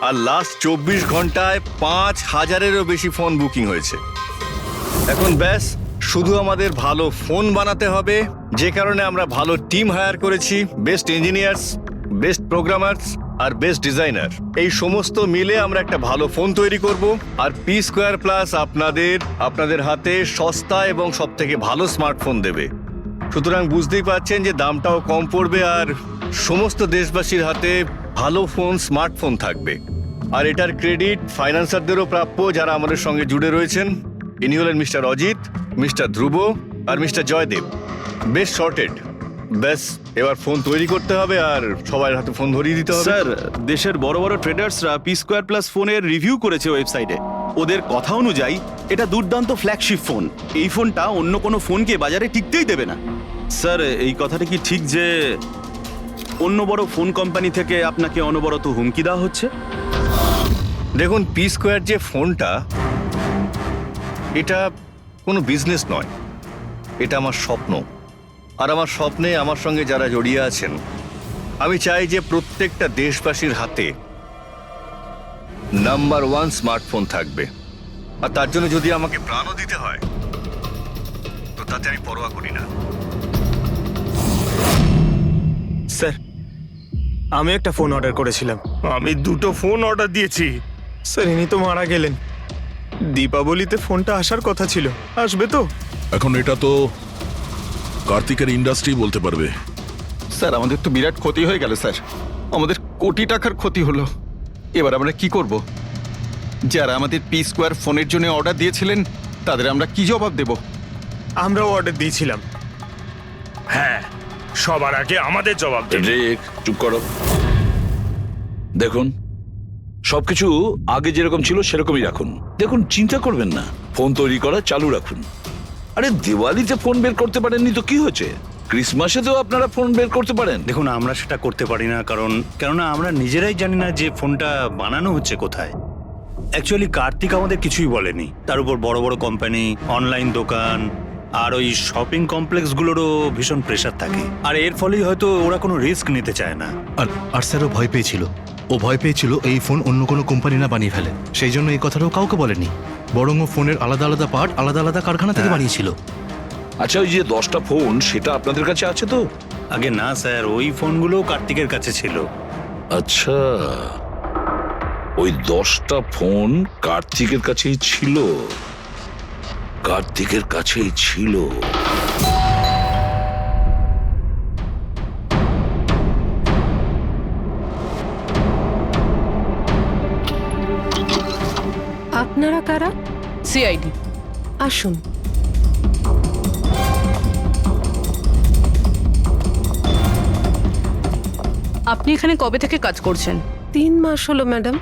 আর লাস্ট 24 ঘন্টায় 5,000-এরও বেশি ফোন বুকিং হয়েছে। এখন ব্যাস শুধু আমাদের ভালো ফোন বানাতে হবে, যে কারণে আমরা ভালো টিম হায়ার করেছি। বেস্ট ইঞ্জিনিয়ার্স, বেস্ট প্রোগ্রামার্স আর বেস্ট ডিজাইনার, এই সমস্ত মিলে আমরা একটা ভালো ফোন তৈরি করব। আর P2+ আপনাদের হাতে সস্তা এবং সবথেকে ভালো স্মার্টফোন দেবে। সুতরাং বুঝতেই পারছেন যে দামটাও কম পড়বে আর সমস্ত দেশবাসীর হাতে ভালো ফোন, স্মার্টফোন থাকবে। আর এটার ক্রেডিট ফাইন্যান্সারদেরও প্রাপ্য, যারা আমাদের সঙ্গে জুড়ে রয়েছেন। ইনি হলেন মিস্টার অজিত, মিস্টার ধ্রুব আর মিস্টার জয়দেব। বেশ শর্টেড। ব্যাস এবার ফোন তৈরি করতে হবে আর সবার হাতে ফোন ধরিয়ে দিতে হবে। স্যার, দেশের বড় বড় ট্রেডার্সরা P2+ ফোনের রিভিউ করেছে ওয়েবসাইটে। ওদের কথা অনুযায়ী এটা দুর্দান্ত ফ্ল্যাগশিপ ফোন। এই ফোনটা অন্য কোনো ফোনকে বাজারে টিকতেই দেবে না। স্যার, এই কথাটা কি ঠিক যে অন্য বড় ফোন কোম্পানি থেকে আপনাকে অনবরত হুমকি দেওয়া হচ্ছে? দেখুন, পি স্কোয়ার যে ফোনটা, এটা কোনো বিজনেস নয়, এটা আমার স্বপ্ন। আর আমার স্বপ্নে আমার সঙ্গে যারা জড়িয়ে আছেন, আমি চাই যে প্রত্যেকটা দেশবাসীর হাতে নাম্বার 1 স্মার্টফোন থাকবে। আর তার জন্য যদি আমাকে প্রাণও দিতে হয়, তো তাতে আমি পরোয়া করি না। স্যার, আমি একটা ফোন অর্ডার করেছিলাম। আমি 2টো ফোন অর্ডার দিয়েছি। স্যার, ইনি তো মারা গেলেন। দীপাবলিতে ফোনটা আসার কথা ছিল, আসবে তো? এখন এটা তো কার্তিকের ইন্ডাস্ট্রি বলতে পারবে। স্যার, আমাদের তো বিরাট ক্ষতি হয়ে গেল স্যার। আমাদের কোটি টাকার ক্ষতি হলো। এবার আমরা কি করব? যারা আমাদের পি স্কোয়ার ফোনের জন্য অর্ডার দিয়েছিলেন, তাদের আমরা কি জবাব দেব? আমরাও অর্ডার দিয়েছিলাম। হ্যাঁ, সবার আগে আমাদের জবাব দিন। রেক, চুপ করো। দেখুন, সবকিছু আগে যেরকম ছিল সেরকমই রাখুন। দেখুন, চিন্তা করবেন না, ফোন তৈরি করা চালু রাখুন। আরে দিওয়ালিতে ফোন বের করতে পারেননি তো কি হয়েছে? ক্রিসমাসেতেও আপনারা ফোন বের করতে পারেন। দেখুন, আমরা সেটা করতে পারি না, কেননা আমরা নিজেরাই জানি না যে ফোনটা বানানো হচ্ছে কোথায়। অ্যাকচুয়ালি কার্তিক আমাদের কিছুই বলেনি। তার উপর বড় বড় কোম্পানি, অনলাইন দোকান আর ওই শপিং কমপ্লেক্সগুলোরও ভীষণ প্রেশার থাকে, আর এর ফলেই হয়তো ওরা কোনো রিস্ক নিতে চায় না। আর স্যারও ভয় পেয়েছিল। ও ভয় পেয়েছিল এই ফোন অন্য কোনো কোম্পানি না বানিয়ে ফেলে, সেই জন্য এই কথাটাও কাউকে বলেনি। বরং ও ফোনের আলাদা আলাদা পার্ট আলাদা আলাদা কারখানা থেকে বানিয়েছিল। আচ্ছা, ওই যে 10টা ফোন, সেটা আপনাদের কাছে আছে তো? আগে না স্যার, ওই ফোনগুলো কার্তিকের কাছে ছিল। আচ্ছা, ওই 10টা ফোন কার্তিকের কাছেই ছিল। কার্তিকের কাছেই ছিল। আপনারা কারা? সিআইডি। আসুন। আপনি এখানে কবে থেকে কাজ করছেন? 3 মাস হলো ম্যাডাম।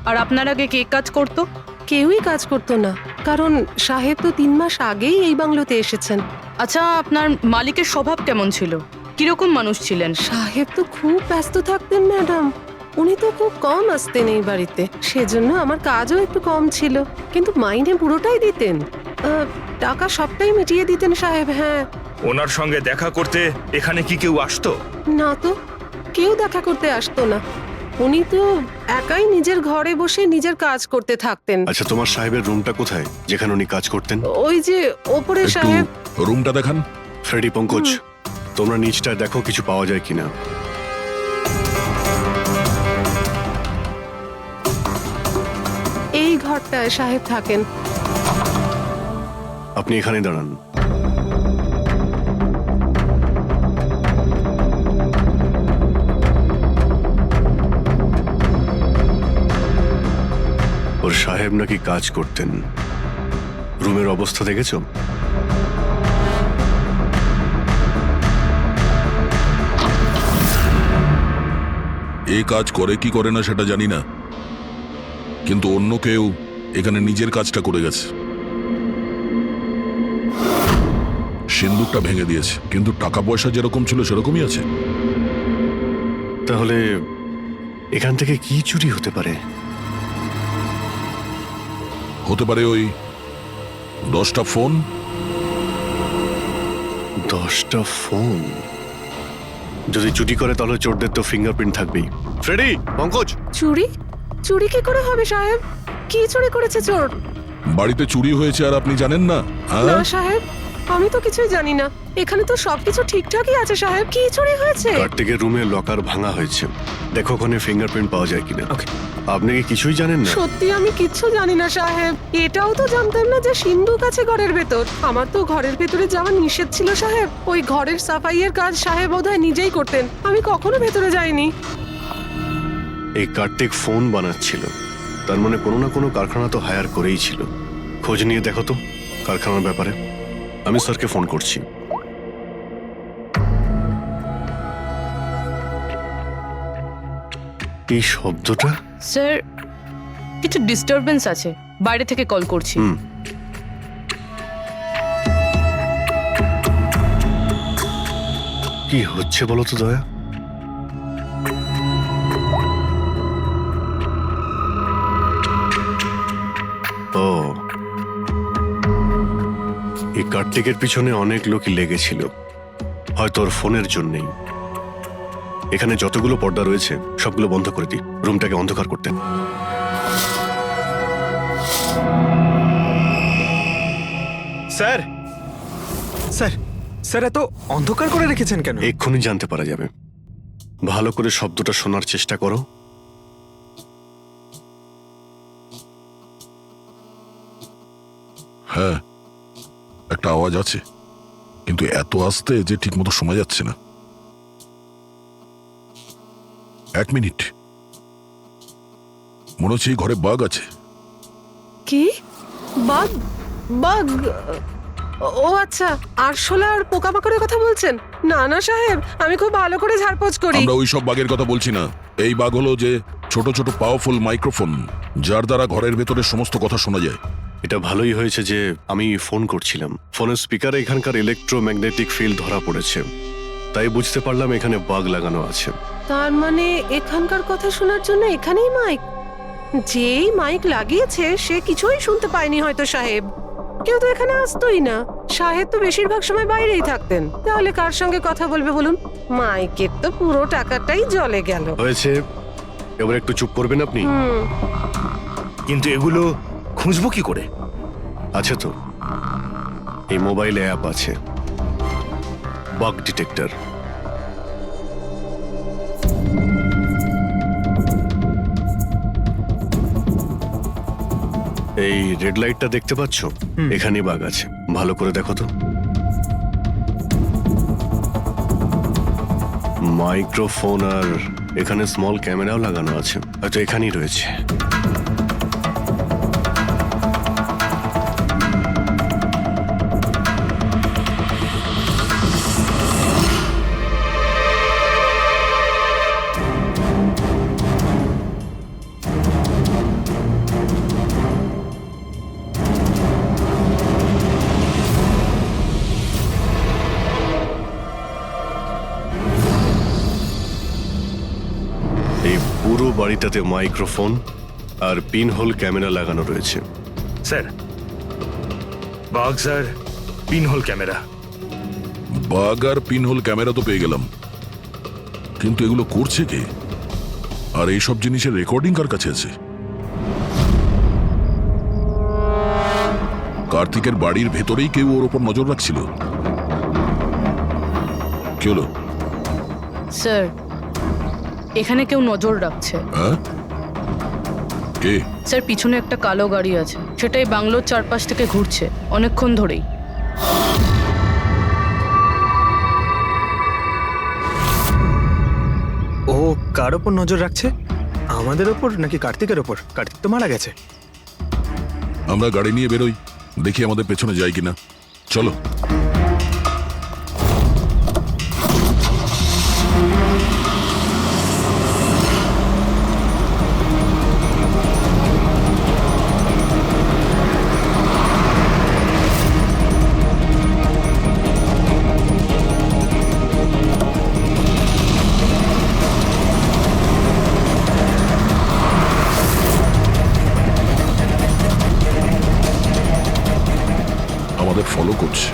আর আপনার আগে কে কাজ করতো? কেউই কাজ করতো না, কারণ সাহেব তো 3 মাস আগেই এই বাংলোতে এসেছেন। আচ্ছা, আপনার মালিকের স্বভাব কেমন ছিল? কিরকম মানুষ ছিলেন? সাহেব তো খুব ব্যস্ত থাকতেন ম্যাডাম। উনি তো খুব কম আসতেন এই বাড়িতে, সেজন্য আমার কাজও একটু কম ছিল, কিন্তু মাইনে পুরোটাই দিতেন। টাকা সবটাই মিটিয়ে দিতেন সাহেব। হ্যাঁ। ওনার সঙ্গে দেখা করতে এখানে কি কেউ আসতো? না তো, কেউ দেখা করতে আসতো না। উনি তো একাই নিজের ঘরে বসে নিজের কাজ করতে থাকতেন। আচ্ছা, তোমার সাহেবের রুমটা কোথায় যেখানে উনি কাজ করতেন? ওই যে ওপরে একটু সাহেব। রুমটা দেখান। ফ্রেডি, পঙ্কজ, তোমরা নিচটায় দেখো কিছু পাওয়া যায় কিনা। এই ঘরটায় সাহেব থাকেন। আপনি এখানে দাঁড়ান। ওর সাহেব নাকি কাজ করতেন। রুমের অবস্থা দেখেছো? এ কাজ করে কি করে না সেটা জানি না, কিন্তু অন্য কেউ এখানে নিজের কাজটা করে গেছে। সিন্দুকটা ভেঙে দিয়েছে, কিন্তু টাকা পয়সা যেরকম ছিল সেরকমই আছে। তাহলে এখান থেকে কি চুরি হতে পারে? হতে পারে ওই 10টা ফোন। 10টা ফোন যদি চুরি করে তাহলে চোরদের তো ফিঙ্গারপ্রিন্ট থাকবেই। ফ্রেডি, পঙ্কজ। চুরি? চুরি কি করে হবে সাহেব? কি চুরি করেছে চোর? বাড়িতে চুরি হয়েছে আর আপনি জানেন না? না সাহেব, আমি তো কিছুই জানি না। এখানে তো সবকিছু ঠিকঠাকই আছে সাহেব। কি চুরি হয়েছে? কার্তিকের রুমে লকার ভাঙা হয়েছে, দেখো ওখানে ফিঙ্গারপ্রিন্ট পাওয়া যায় কিনা। আপনি কি কিছুই জানেন না? সত্যি আমি কিচ্ছু জানি না সাহেব। এটাও তো জানতাম না যে সিন্ধুক আছে ঘরের ভেতর। আমার তো ঘরের ভেতরে যাওয়া নিষেধ ছিল সাহেব। ওই ঘরের সাফাইয়ের কাজ সাহেব বোধহয় নিজেই করতেন, আমি কখনো ভেতরে যাইনি। এই কার্তিক ফোন বানাচ্ছিল, তার মানে কোনো না কোনো কারখানা তো হায়ার করেই ছিল। খোঁজ নিয়ে দেখো তো কারখানার ব্যাপারে। আমি স্যারকে ফোন করছি। এই শব্দটা? স্যার, কিছু ডিস্টারবেন্স আছে, বাইরে থেকে কল করছি। কি হচ্ছে বলো তো দয়া? এই কার্তিকের পিছনে অনেক লোকই লেগেছিল, হয়তো ওর ফোনের জন্যেই। এখানে যতগুলো পর্দা রয়েছে সবগুলো বন্ধ করে দিই, রুমটাকে অন্ধকার করতে। স্যার স্যার স্যার এত অন্ধকার করে রেখেছেন কেন? এক্ষুনি জানতে পারা যাবে। ভালো করে শব্দটা শোনার চেষ্টা করো। হ্যাঁ, একটা আওয়াজ আছে, কিন্তু এত আস্তে যে ঠিক মতো শোনা যাচ্ছে না। 1 মিনিট, মনে হচ্ছে এই ঘরে বাঘ আছে। কি? বাঘ? বাঘ? ও আচ্ছা, আরশোলা আর পোকামাকড়ের কথা বলছেন? না না সাহেব, আমি খুব ভালো করে ঝাড়পোছ করি। আমরা ওই সব বাঘের কথা বলছি না। এই বাঘ হলো যে ছোট ছোট পাওয়ারফুল মাইক্রোফোন, যার দ্বারা ঘরের ভেতরে সমস্ত কথা শোনা যায়। এটা ভালোই হয়েছে যে আমি ফোন করছিলাম, ফোনের স্পিকারে এখানকার ইলেকট্রোম্যাগনেটিক ফিল্ড ধরা পড়েছে, তাই বুঝতে পারলাম এখানে বাগ লাগানো আছে। তার মানে এখানকার কথা শোনার জন্য এখানেই মাইক? যেই মাইক লাগিয়েছে সে কিছুই শুনতে পায়নি হয়তো সাহেব। কেউ তো এখানে আসতোই না। সাহেব তো বেশিরভাগ সময় বাইরেই থাকতেন। তাহলে কার সঙ্গে কথা বলবে বলুন? মাইকের তো পুরো টাকাটাই জলে গেল। হয়েছে, এবার একটু চুপ করবেন আপনি? কিন্তু এগুলো খুঁজবো কি করে? আছে তো, এই মোবাইলে অ্যাপ আছে, বাগ ডিটেক্টর। এই রেড লাইটটা দেখতে পাচ্ছ? এখানে বাগ আছে, ভালো করে দেখো তো। মাইক্রোফোন আর এখানে স্মল ক্যামেরাও লাগানো আছে, হয়তো এখানেই রয়েছে। এই পুরো বাড়িটাতে মাইক্রোফোন আর পিনহোল ক্যামেরা লাগানো রয়েছে। Sir, bug sir, pinhole camera. বাঘ আর পিনহোল ক্যামেরা তো পেয়ে গেলাম, কিন্তু এগুলো করছে কে? আর এইসব জিনিসের রেকর্ডিং কার কাছে আছে? কার্তিকের বাড়ির ভেতরেই কেউ ওর ওপর নজর রাখছিল। কি হলো? স্যার, এখানে কেউ নজর রাখছে। হ্যাঁ? কে? স্যার, পিছনে একটা কালো গাড়ি আছে, সেটাই বাংলোর চারপাশ থেকে ঘুরছে অনেকক্ষণ ধরেই। ও কার ওপর নজর রাখছে? আমাদের ওপর নাকি কার্তিকের ওপর? কার্তিক তো মারা গেছে। আমরা গাড়ি নিয়ে বেরোই, দেখি আমাদের পেছনে যাই কিনা। চলো। আমাদের ফলো করছে।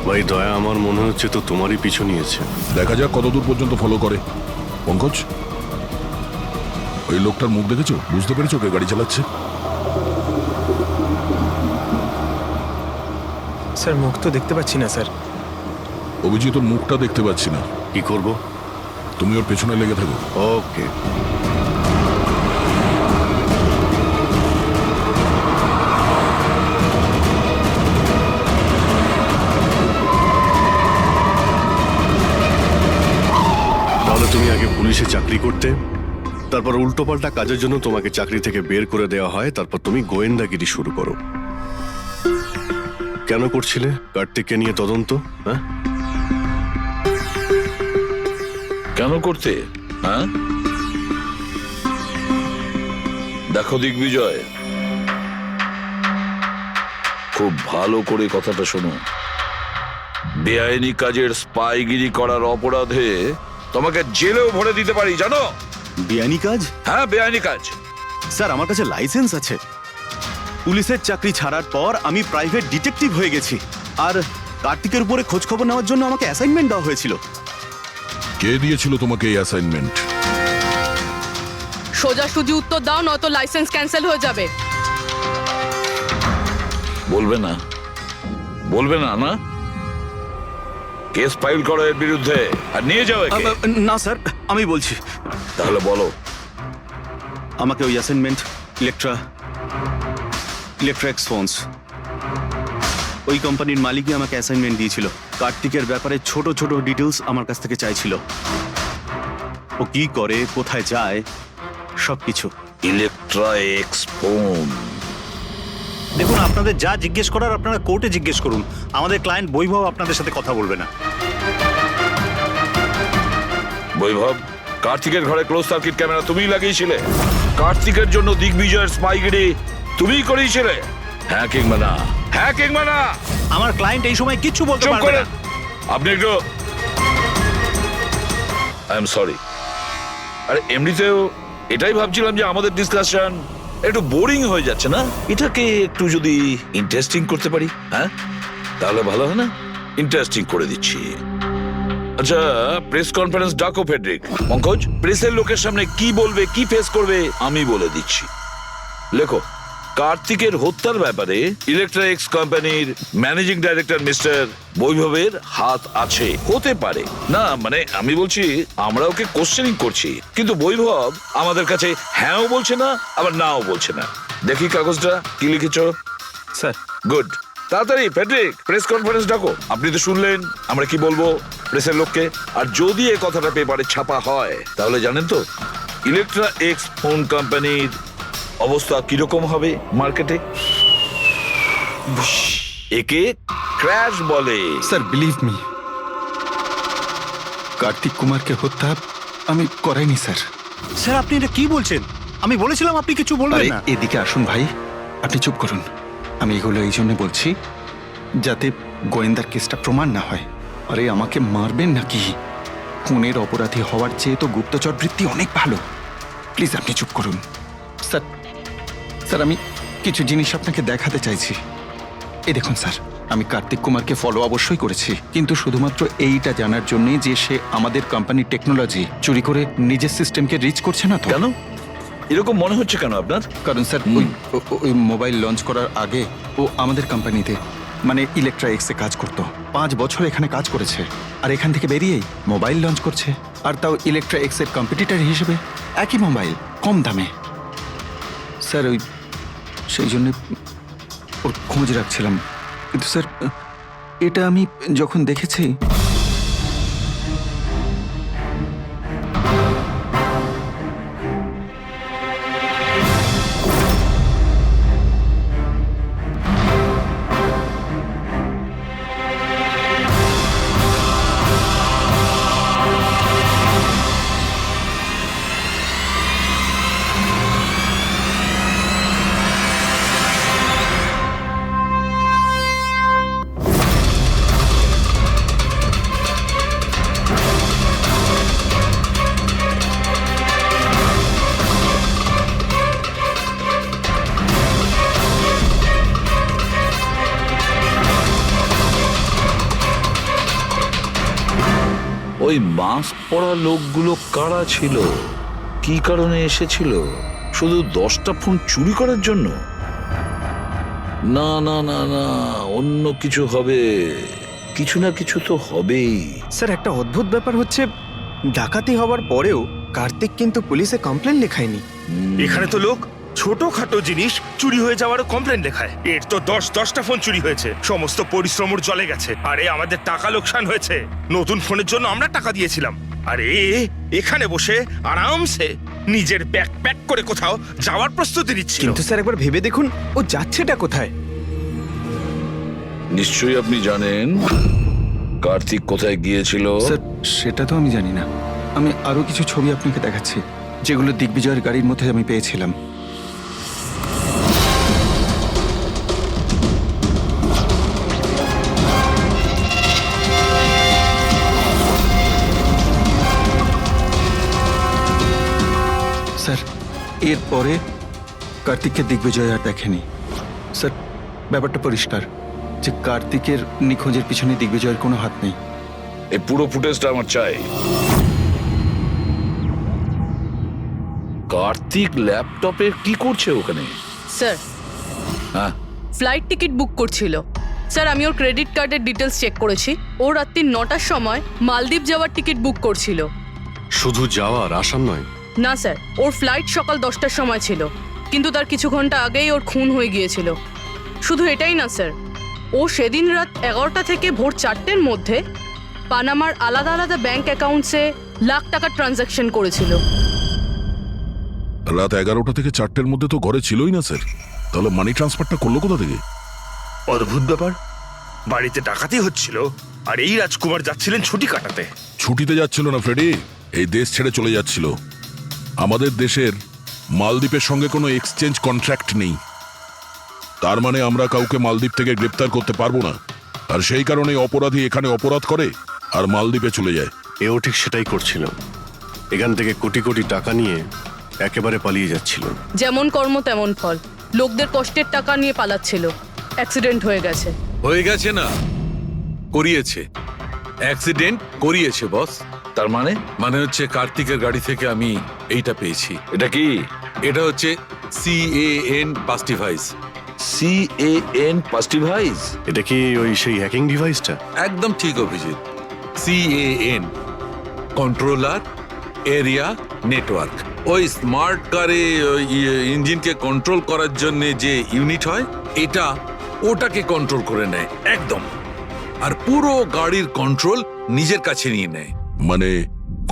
ভাই দয়া, আমার মনে হচ্ছে তো তোমারই পিছু নিয়েছে। দেখা যাক কতদূর পর্যন্ত ফলো করে। পঙ্কজ, ওই লোকটার মুখ দেখেছো? বুঝতে পেরেছো কে গাড়ি চালাচ্ছে? স্যার, মুখ তো দেখতে পাচ্ছি না স্যার। অভিজিৎ, ওর মুখটা দেখতে পাচ্ছি না। কি করব? তুমি ওর পেছনে লেগে থাকো। ওকে। তাহলে তুমি আগে পুলিশে চাকরি করতে, তারপর উল্টোপাল্টা কাজের জন্য তোমাকে চাকরি থেকে বের করে দেওয়া হয়, তারপর তুমি গোয়েন্দাগিরি শুরু করো। কেন করছিলে কার্তিককে নিয়ে তদন্ত? হ্যাঁ, কেন করতে? হ্যাঁ, দেখো দিগ্বিজয়, খুব ভালো করে কথাটা শোনো। বেআইনি কাজের স্পাইগিরি করার অপরাধে তোমাকে জেলেও ভরে দিতে পারি জানো। বেআইনি কাজ? হ্যাঁ, বেআইনি কাজ। স্যার আমার কাছে লাইসেন্স আছে। পুলিশের চাকরি ছাড়ার পর আমি প্রাইভেট ডিটেকটিভ হয়ে গেছি। আর কার্তিকের উপরে খোঁজ খবর নেওয়ার জন্য আমাকে অ্যাসাইনমেন্ট দেওয়া হয়েছিল। কে দিয়েছিল তোমাকে এই অ্যাসাইনমেন্ট? সোজাসুজি উত্তর দাও, নয়তো লাইসেন্স ক্যান্সেল হয়ে যাবে। বলবে না? বলবে না? না, কেস ফাইল করো এর বিরুদ্ধে আর নিয়ে যাও একে। না স্যার, আমি বলছি। তাহলে বলো। আমাকে ওই অ্যাসাইনমেন্ট ইলেকট্রিক্স ফোনস, ওই কোম্পানির মালিকই আমাকে অ্যাসাইনমেন্ট দিয়েছিল। কার্তিকের ব্যাপারে ছোট ছোট ডিটেলস আমার কাছ থেকে চাইছিল। ও কি করে, কোথায় যায়, সবকিছু। Electrics phone. দেখুন, আপনাদের যা জিজ্ঞেস করার আপনারা কোর্টে জিজ্ঞেস করুন। আমাদের ক্লায়েন্ট বৈভব আপনাদের সাথে কথা বলবে না। বৈভব, কার্তিকের ঘরে ক্লোজ সার্কিট ক্যামেরা তুমিই লাগিয়েছিলে? কার্তিকের জন্য দিগ্বিজয়ের স্পাইগিরি তুমিই করিয়েছিলে? হ্যাঁ কিংবা না? হ্যাঁ কিংবা না? আমার ক্লায়েন্ট এই সময় কিচ্ছু বলতে চুপ পারবে করেন। না। আপনি একটু, আই এম সরি। আরে এমনিতেও এটাই ভাবছিলাম যে আমাদের ডিসকাশন একটু বোরিং হয়ে যাচ্ছে না, এটাকে একটু যদি ইন্টারেস্টিং করতে পারি, হ্যাঁ তাহলে ভালো হয় না? ইন্টারেস্টিং করে দিচ্ছি। আচ্ছা, প্রেস কনফারেন্স ডাকো ফেডরিক। পঙ্কজ, প্রেসের লোকের সামনে কি বলবে, কি ফেস করবে আমি বলে দিচ্ছি। লেখো, কার্তিকের হত্যার ব্যাপারে ইলেকট্রিক্স কোম্পানির ম্যানেজিং ডাইরেক্টর মিস্টার বৈভবের হাত আছে। হতে পারে না, মানে আমি বলছি আমরা ওকে কোশ্চেনিং করছি, কিন্তু বৈভব আমাদের কাছে হ্যাঁও বলছে না আবার নাও বলছে না। দেখি কাগজটা কি লিখেছো। স্যার গুড, তাড়াতাড়ি ফেডরিক প্রেস কনফারেন্স ডাকো। আপনি তো শুনলেন আমরা কি বলবো প্রেসের লোককে। আর যদি এই কথাটা পেপারে ছাপা হয় তাহলে জানেন তো ইলেকট্রিক্স ফোন কোম্পানির অবস্থা কিরকম হবে মার্কেটে। একে ক্র্যাশ বলে। স্যার বিলিভ মি, কার্তিক কুমারকে হত্যা আমি করাইনি স্যার। স্যার আপনি এটা কি বলছেন? আমি বলেছিলাম আপনি কিছু বলবেন আরে না। এদিকে আসুন ভাই, আপনি চুপ করুন। আমি এগুলো এই জন্য বলছি যাতে গোয়েন্দার কেসটা প্রমাণ না হয়। আরে আমাকে মারবেন নাকি? খুনের অপরাধী হওয়ার চেয়ে তো গুপ্তচর বৃত্তি অনেক ভালো। প্লিজ আপনি চুপ করুন। স্যার স্যার আমি কিছু জিনিস আপনাকে দেখাতে চাইছি। এই দেখুন স্যার, আমি কার্তিক কুমারকে ফলো অবশ্যই করেছি, কিন্তু শুধুমাত্র এইটা জানার জন্য যে সে আমাদের কোম্পানির টেকনোলজি চুরি করে নিজের সিস্টেমকে রিচ করছে না তো। কেন এরকম মনে হচ্ছে কেন আপনার? কারণ স্যার ওই মোবাইল লঞ্চ করার আগে ও আমাদের কোম্পানিতে মানে ইলেকট্রিক্সে কাজ করত। 5 বছর এখানে কাজ করেছে, আর এখান থেকে বেরিয়েই মোবাইল লঞ্চ করছে, আর তাও ইলেকট্রিক্সের কম্পিটিটর হিসেবে। একই মোবাইল, কম দামে। স্যার ওই সেই জন্য ওর খোঁজ রাখছিলাম। কিন্তু স্যার এটা আমি যখন দেখেছি, ওই মাস্ক পরা লোকগুলো কারা ছিল, কি কারণে এসেছিল? শুধু 10টা ফোন চুরি করার জন্য? না না না না, অন্য কিছু হবে, কিছু না কিছু তো হবেই। স্যার একটা অদ্ভুত ব্যাপার হচ্ছে, ডাকাতি হওয়ার পরেও কার্তিক কিন্তু পুলিশে কমপ্লেন লেখায়নি। এখানে তো লোক ছোটখাটো জিনিস চুরি হয়ে যাওয়ারও কমপ্লেন লেখায়। এর তো 10টা ফোন চুরি হয়েছে, সমস্ত পরিশ্রম ওর জলে গেছে। আরে আমাদের টাকা লোকসান হয়েছে, নতুন ফোনের জন্য আমরা টাকা দিয়েছিলাম। আরে এখানে বসে আরামসে নিজের ব্যাগ প্যাক করে কোথাও যাওয়ার প্রস্তুতি নিচ্ছিল। কিন্তু স্যার একবার ভেবে দেখুন, ও যাচ্ছেটা কোথায়? নিশ্চয়ই আপনি জানেন কার্তিক কোথায় গিয়েছিল। স্যার সেটা তো আমি জানি না। আমি আরো কিছু ছবি আপনাকে দেখাচ্ছি, যেগুলো দিগ্বিজয়ের গাড়ির মধ্যে আমি পেয়েছিলাম। স্যার এরপরে কার্তিককে দিগ্বিজয় আর দেখেনি। স্যার ব্যাপারটা পরিষ্কার যে কার্তিকের নিখোঁজের পিছনে দিগ্বিজয়ের কোনো হাত নেই। এই পুরো ফুটেজটা আমার চাই। কার্তিক ল্যাপটপে কি করছে ওখানে? স্যার হ্যাঁ, ফ্লাইট টিকিট বুক করছিল। স্যার আমি ওর ক্রেডিট কার্ডের ডিটেলস চেক করেছি। ও রাত্রি 9টার সময় মালদ্বীপ যাওয়ার টিকিট বুক করছিল। শুধু যাওয়ার আসার নয়? না স্যার, ওর ফ্লাইট সকাল 10টার সময় ছিল, কিন্তু তার কিছু ঘন্টা আগেই ওর খুন হয়ে গিয়েছিল। শুধু এটাই না স্যার, ও সেদিন রাত 11টা থেকে ভোর 4টের মধ্যে পানামার আলাদা আলাদা ব্যাংক অ্যাকাউন্টসে লাখ টাকার ট্রানজ্যাকশন করেছিল। রাত 11টা থেকে 4টের মধ্যে তো ঘরে ছিলই না স্যার। তাহলে মানি ট্রান্সফারটা করলো কোথা থেকে? অদ্ভুত ব্যাপার, বাড়িতে ডাকাতি হচ্ছিল আর এই রাজকুমার যাচ্ছিলেন ছুটি কাটাতে। ছুটিতে যাচ্ছিল না ফ্রেডি, এই দেশ ছেড়ে চলে যাচ্ছিল। আমাদের দেশের মালদ্বীপের সঙ্গে কোনো এক্সচেঞ্জ কন্ট্রাক্ট নেই, তার মানে আমরা কাউকে মালদ্বীপ থেকে গ্রেপ্তার করতে পারবো না। আর সেই কারণে অপরাধী এখানে অপরাধ করে আর মালদ্বীপে চলে যায়। এও ঠিক সেটাই করছিল, এখান থেকে কোটি কোটি টাকা নিয়ে একেবারে পালিয়ে যাচ্ছিল। যেমন কর্ম তেমন ফল, লোকদের কষ্টের টাকা নিয়ে পালাচ্ছিল। অ্যাক্সিডেন্ট হয়ে গেছে। হয়ে গেছে না, করিয়েছে। অ্যাক্সিডেন্ট করিয়েছে বস। তার মানে? মানে হচ্ছে কার্তিকের গাড়ি থেকে আমি এইটা পেয়েছি। এটা কি? এটা হচ্ছে CAN পাস্টিভাইস। CAN পাস্টিভাইস? এটা কি ওই সেই হ্যাকিং ডিভাইসটা? একদম ঠিক Abhijit. CAN controller area network. ওই স্মার্ট কারে ইঞ্জিনকে কন্ট্রোল করার জন্য যে ইউনিট হয়, এটা ওটাকে কন্ট্রোল করে নেয় একদম, আর পুরো গাড়ির কন্ট্রোল নিজের কাছে নিয়ে নেয়। মানে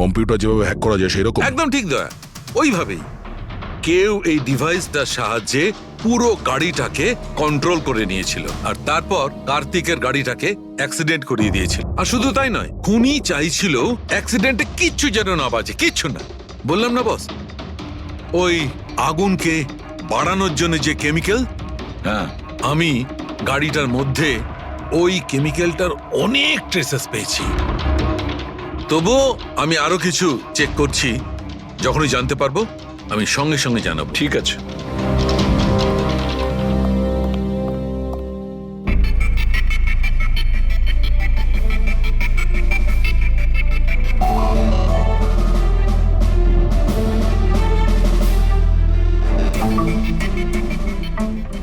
কম্পিউটার যেভাবে হ্যাক করা যায় সেরকম? একদম ঠিক দয়া, ওইভাবেই। কেউ এই ডিভাইসটার সাহায্যে পুরো গাড়িটাকে কন্ট্রোল করে নিয়েছিল, আর তারপর কার্তিকের গাড়িটাকে অ্যাক্সিডেন্ট করিয়ে দিয়েছিল। আর শুধু তাই নয়, খুনি চাইছিল অ্যাক্সিডেন্টে কিচ্ছু যেন না বাজে, কিচ্ছু না। বললাম না বস, ওই আগুনকে বাড়ানোর জন্য যে কেমিক্যাল, হ্যাঁ, আমি গাড়িটার মধ্যে ওই কেমিক্যালটার অনেক ট্রেসেস পেয়েছি। তবুও আমি আরো কিছু চেক করছি, যখনই জানতে পারবো আমি সঙ্গে সঙ্গে জানাবো। ঠিক আছে।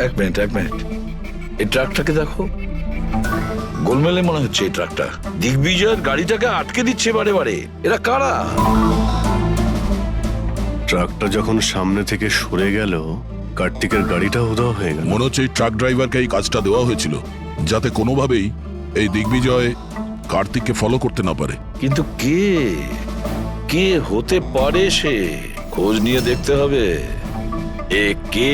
এক মিনিট এই ট্রাকটাকে দেখো, গোলমেলে মনে হচ্ছে এই ট্রাকটা। দিগ্বিজয়ের গাড়িটাকে আটকে দিচ্ছে বারে বারে। এরা কারা? ট্রাকটা যখন সামনে থেকে সরে গেল, কার্তিকের গাড়িটা উধাও হয়ে গেল। মনে হচ্ছে এই ট্রাক ড্রাইভারকে এই কাজটা দেওয়া হয়েছিল যাতে কোনোভাবেই এই দিগ্বিজয় কার্তিককে ফলো করতে না পারে। কিন্তু কে হতে পারে সে? খোঁজ নিয়ে দেখতে হবে। এ কে,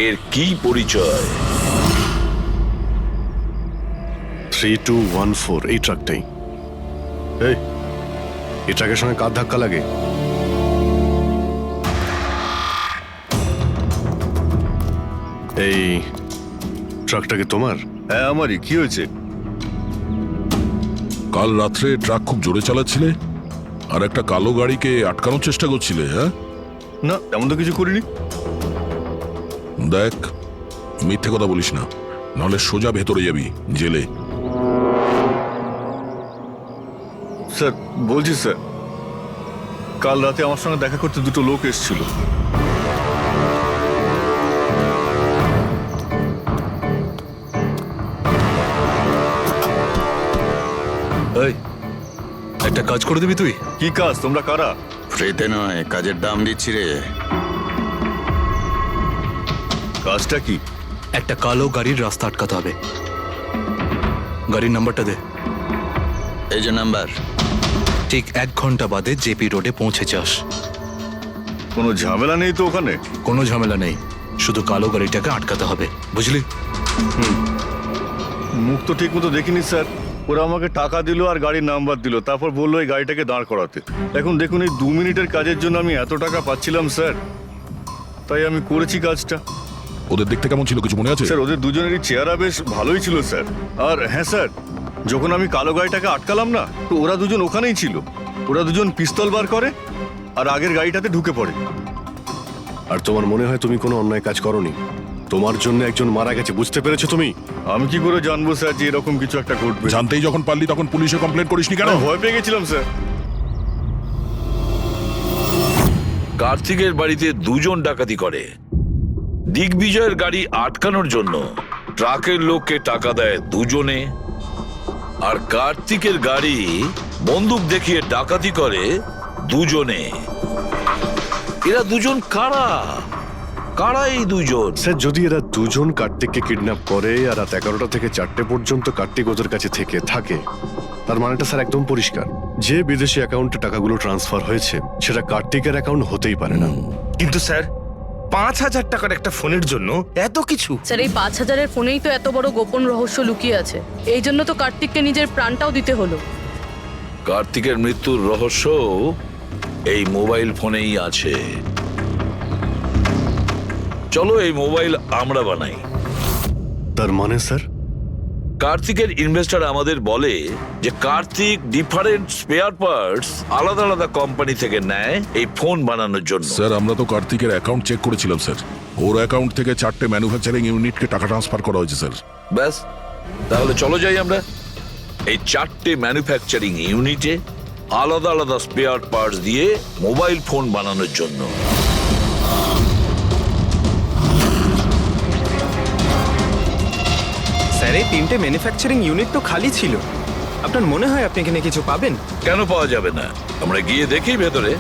এর কি পরিচয়? 3214 এই ট্রাকটাই। এই ট্রাকের সঙ্গে কার ধাক্কা লাগে? এই ট্রাকটাকে তোমার? হ্যাঁ আমারই। কি হয়েছে? কাল রাত্রে ট্রাক খুব জোরে চালাচ্ছিলে আর একটা কালো গাড়িকে আটকানোর চেষ্টা করছিলে। হ্যাঁ না, তেমন তো কিছু করিনি। দেখ, মিথ্যে কথা বলিস না, নাহলে সোজা ভেতরে যাবি জেলে। স্যার বলছি স্যার, কাল রাতে আমার সঙ্গে দেখা করতে দুটো লোক এসেছিল। একটা কাজ করে দিবি তুই? কি কাজ? তোমরা কারা? ফ্রিতে নয়, কাজের দাম দিচ্ছি রে। কাজটা কি? একটা কালো গাড়ির রাস্তা আটকাতে হবে। গাড়ির নাম্বারটা দে। এই যে নাম্বার। ঠিক 1 ঘন্টা বাদে জেপি রোডে পৌঁছে যাস। কোনো ঝামেলা নেই তো ওখানে? কোনো ঝামেলা নেই, শুধু কালো গাড়িটাকে আটকাতে হবে, বুঝলি? মুখ তো ঠিক মতো দেখিনি স্যার। ওরা আমাকে টাকা দিল আর গাড়ির নাম্বার দিল, তারপর বললো এই গাড়িটাকে দাঁড় করাতে। এখন দেখুন, এই 2 মিনিটের কাজের জন্য আমি এত টাকা পাচ্ছিলাম স্যার, তাই আমি করেছি কাজটা। ওদের দেখতে কেমন ছিল কিছু মনে আছে? স্যার ওদের দুজনেরই চেহারা বেশ ভালোই ছিল স্যার। আর হ্যাঁ স্যার, যখন আমি কালো গাড়িটাকে আটকালাম না, তো ওরা দুজন ওখানেই ছিল। ওরা দুজন পিস্তল বার করে আর আগের গাড়িটাতে ঢুকে পড়ে। আর তোমার মনে হয় তুমি কোনো অন্যায় কাজ করনি। তোমার জন্য একজন মারা গেছে, বুঝতে পেরেছো তুমি? আমি কি করে জানবো স্যার যে এরকম কিছু একটা ঘটবে? জানতেই যখন পারলি তখন পুলিশে কমপ্লেন করিসনি কেন? আমি ভয় পেয়ে গেছিলাম স্যার। কার্তিকের বাড়িতে দুজন ডাকাতি করে। দিগ্বিজয়ের গাড়ি আটকানোর জন্য ট্রাকের লোককে টাকা দেয় দুজনে, আর কার্তিকের গাড়ি বন্দুক দেখিয়ে ডাকাতি করে দুজনে। এরা দুজন কারা? কারা এই দুজন? স্যার, যদি এরা দুজন কার্তিককে কিডন্যাপ করে আর রাত 11টা থেকে 4টে পর্যন্ত কার্তিক ওদের কাছে থেকে থাকে, তার মানেটা স্যার একদম পরিষ্কার, যে বিদেশি অ্যাকাউন্টে টাকাগুলো ট্রান্সফার হয়েছে সেটা কার্তিকের অ্যাকাউন্ট হতেই পারে না। কিন্তু স্যার 5,000 টাকার একটা ফোনের জন্য এত কিছু? স্যার এই 5,000-এর ফোনেই তো এত বড় গোপন রহস্য লুকিয়ে আছে। এই জন্য তো কার্তিককে নিজের প্রাণটাও দিতে হলো। কার্তিকের মৃত্যুর রহস্য এই মোবাইল ফোনেই আছে। চলো এই মোবাইল আমরা বানাই। তার মানে স্যার? কার্তিকের ইনভেস্টর আমাদের বলে যে কার্তিক ডিফারেন্ট স্পেয়ার পার্টস আলাদা আলাদা কোম্পানি থেকে নেয় এই ফোন বানানোর জন্য। স্যার, আমরা তো কার্তিকের অ্যাকাউন্ট চেক করেছিলাম স্যার। ওর অ্যাকাউন্ট থেকে 4টে ম্যানুফ্যাকচারিং ইউনিটকে টাকা ট্রান্সফার করা হয়েছে স্যার। ব্যাস, তাহলে চলো যাই আমরা এই 4টে ম্যানুফ্যাকচারিং ইউনিটে আলাদা আলাদা স্পেয়ার পার্টস দিয়ে মোবাইল ফোন বানানোর জন্য। স্যার এই 3টে ম্যানুফ্যাকচারিং ইউনিট তো খালি ছিল, আপনার মনে হয় আপনি এখানে কিছু পাবেন? কেন পাওয়া যাবে না? আমরা গিয়ে দেখি ভেতরে।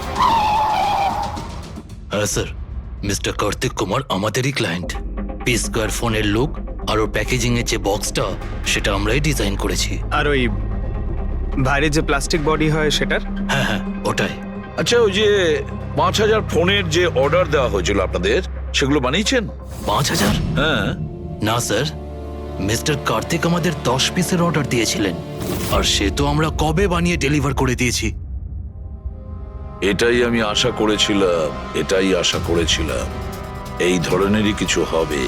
হ্যাঁ স্যার, মিস্টার কার্তিক কুমার আমাদেরই ক্লায়েন্ট। পি স্কোয়ার ফোনের লুক আর ওর প্যাকেজিং এর যে বক্সটা সেটা আমরাই ডিজাইন করেছি। আর ওই বাইরে যে প্লাস্টিক বডি হয় সেটার? হ্যাঁ হ্যাঁ, ওটাই। আচ্ছা, ওই যে 5,000 ফোনের যে অর্ডার দেওয়া হয়েছিল আপনাদের, সেগুলো বানিয়েছেন? 5,000? হ্যাঁ। না স্যার, মিস্টার কার্তিক আমাদের 10 পিসের অর্ডার দিয়েছিলেন, আর সে তো আমরা কবে বানিয়ে ডেলিভার করে দিয়েছি। এটাই আমি আশা করেছিলাম, এই ধরনেরই কিছু হবে।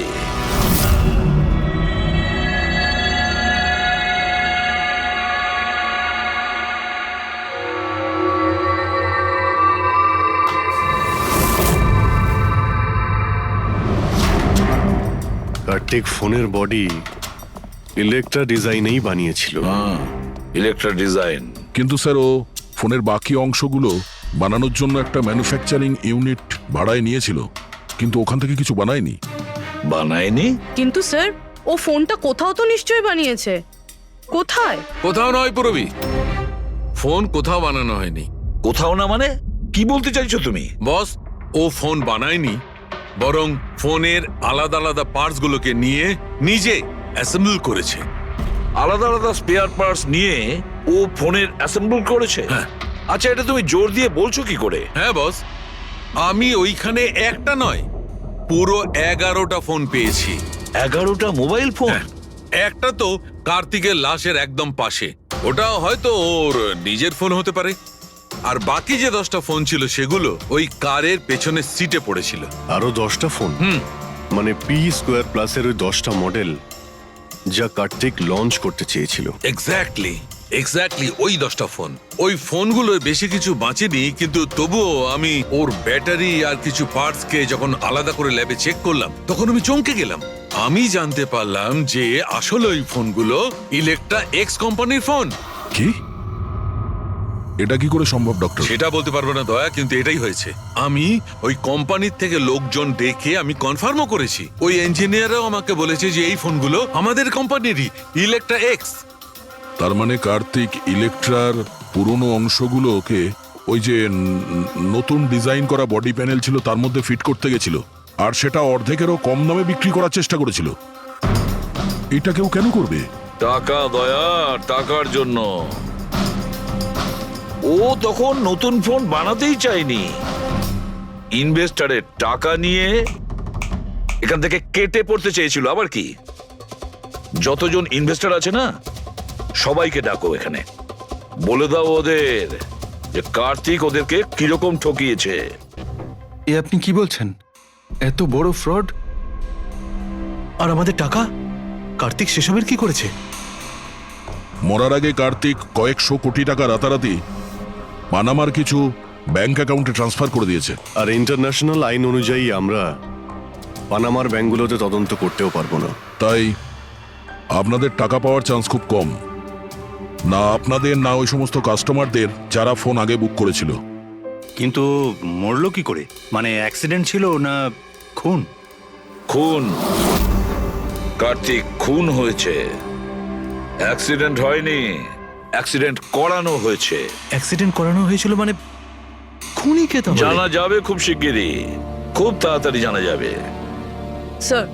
কার্তিক ফোনের বডি ইলেকট্রা ডিজাইনেই বানিয়েছিল। Electra design. কিন্তু স্যার, ও ফোনের বাকি অংশগুলো বানানোর জন্য একটা ম্যানুফ্যাকচারিং ইউনিট ভাড়ায় নিয়েছিল, কিন্তু ওখান থেকে কিছু বানায়নি। বানায়নি? কিন্তু স্যার ও ফোনটা কোথাও তো নিশ্চয়ই বানিয়েছে। কোথায়? কোথাও নয় পুরবি, ফোন কোথাও বানানো হয়নি। কোথাও না মানে কি বলতে চাইছো তুমি? বস, ও ফোন বানায়নি, বরং ফোনের আলাদা আলাদা পার্টস গুলোকে নিয়ে নিজে অ্যাসেম্বল করেছে। আলাদা আলাদা স্পেয়ার পার্টস নিয়ে ও ফোনের অ্যাসেম্বল করেছে? হ্যাঁ। আচ্ছা, এটা তুমি জোর দিয়ে বলছো কি করে? হ্যাঁ বস, আমি ওইখানে একটা নয় পুরো 11টা ফোন পেয়েছি। 11টা মোবাইল ফোন? একটা তো কার্তিকের লাশের একদম পাশে, ওটা হয়তো ওর নিজের ফোন হতে পারে, আর বাকি যে 10টা ফোন ছিল সেগুলো ওই কারের পেছনের সিটে পড়েছিল। আরো 10টা ফোন? মানে পি স্কোয়ার প্লাসের ওই 10টা মডেল যা কার্তিক লঞ্চ করতে চেয়েছিল। এক্স্যাক্টলি ওই 10টা ফোন। ওই ফোনগুলোর বেশি কিছু বাঁচেনি, কিন্তু তবুও আমি ওর ব্যাটারি আর কিছু পার্টস কে যখন আলাদা করে ল্যাবে চেক করলাম তখন আমি চমকে গেলাম। আমি জানতে পারলাম যে আসলে ওই ফোনগুলো ইলেকট্রা এক্স কোম্পানির ফোন। কি? এটা কি করে সম্ভব ডক্টর? সেটা বলতে পারবো না দয়া, কিন্তু এটাই হয়েছে। আমি ওই কোম্পানির থেকে লোকজন ডেকে আমি কনফার্মও করেছি। ওই ইঞ্জিনিয়াররাও আমাকে বলেছে যে এই ফোনগুলো আমাদের কোম্পানিরই, ইলেকট্রা এক্স। তার মানে কার্তিক ইলেকট্রার পুরনো অংশগুলোকে ওই যে নতুন ডিজাইন করা বডি প্যানেল ছিল তার মধ্যে ফিট করতে গেছিল, আর সেটা অর্ধেকেরও কম দামে বিক্রি করার চেষ্টা করেছিল। এটা কেউ কেন করবে? টাকা দয়া, টাকার জন্য। ও তখন নতুন ফোন বানাতেই চায়নি, ইনভেস্টরের টাকা নিয়ে এখান থেকে কেটে পড়তে চেয়েছিল। আবার কি, যতজন ইনভেস্টর আছে না সবাইকে ডাকো এখানে, বলে দাও ওদের যে কার্তিক ওদেরকে কিরকম ঠকিয়েছে। এ আপনি কি বলছেন? এত বড় ফ্রড! আর আমাদের টাকা কার্তিক সেসবের কি করেছে? মরার আগে কার্তিক কয়েকশো কোটি টাকা রাতারাতি পানামার কিছু ব্যাংক অ্যাকাউন্টে ট্রান্সফার করে দিয়েছে। আর ইন্টারন্যাশনাল আইন অনুযায়ী আমরা পানামার ব্যাংকগুলোতে তদন্ত করতেও পারবো না। তাই আপনাদের টাকা পাওয়ার চান্স খুব কম। না আপনাদের না ওই সমস্ত কাস্টমারদের যারা ফোন আগে বুক করেছিল। কিন্তু মরলো কি করে? মানে অ্যাক্সিডেন্ট ছিল না খুন? খুন। কার্তিক খুন হয়েছে, অ্যাক্সিডেন্ট হয়নি। অ্যাক্সিডেন্ট করানো হয়েছে। অ্যাক্সিডেন্ট করানো হয়েছিল মানে খুনি কে তাহলে? জানা যাবে খুব শিগগিরই, খুব তাড়াতাড়ি জানা যাবে। স্যার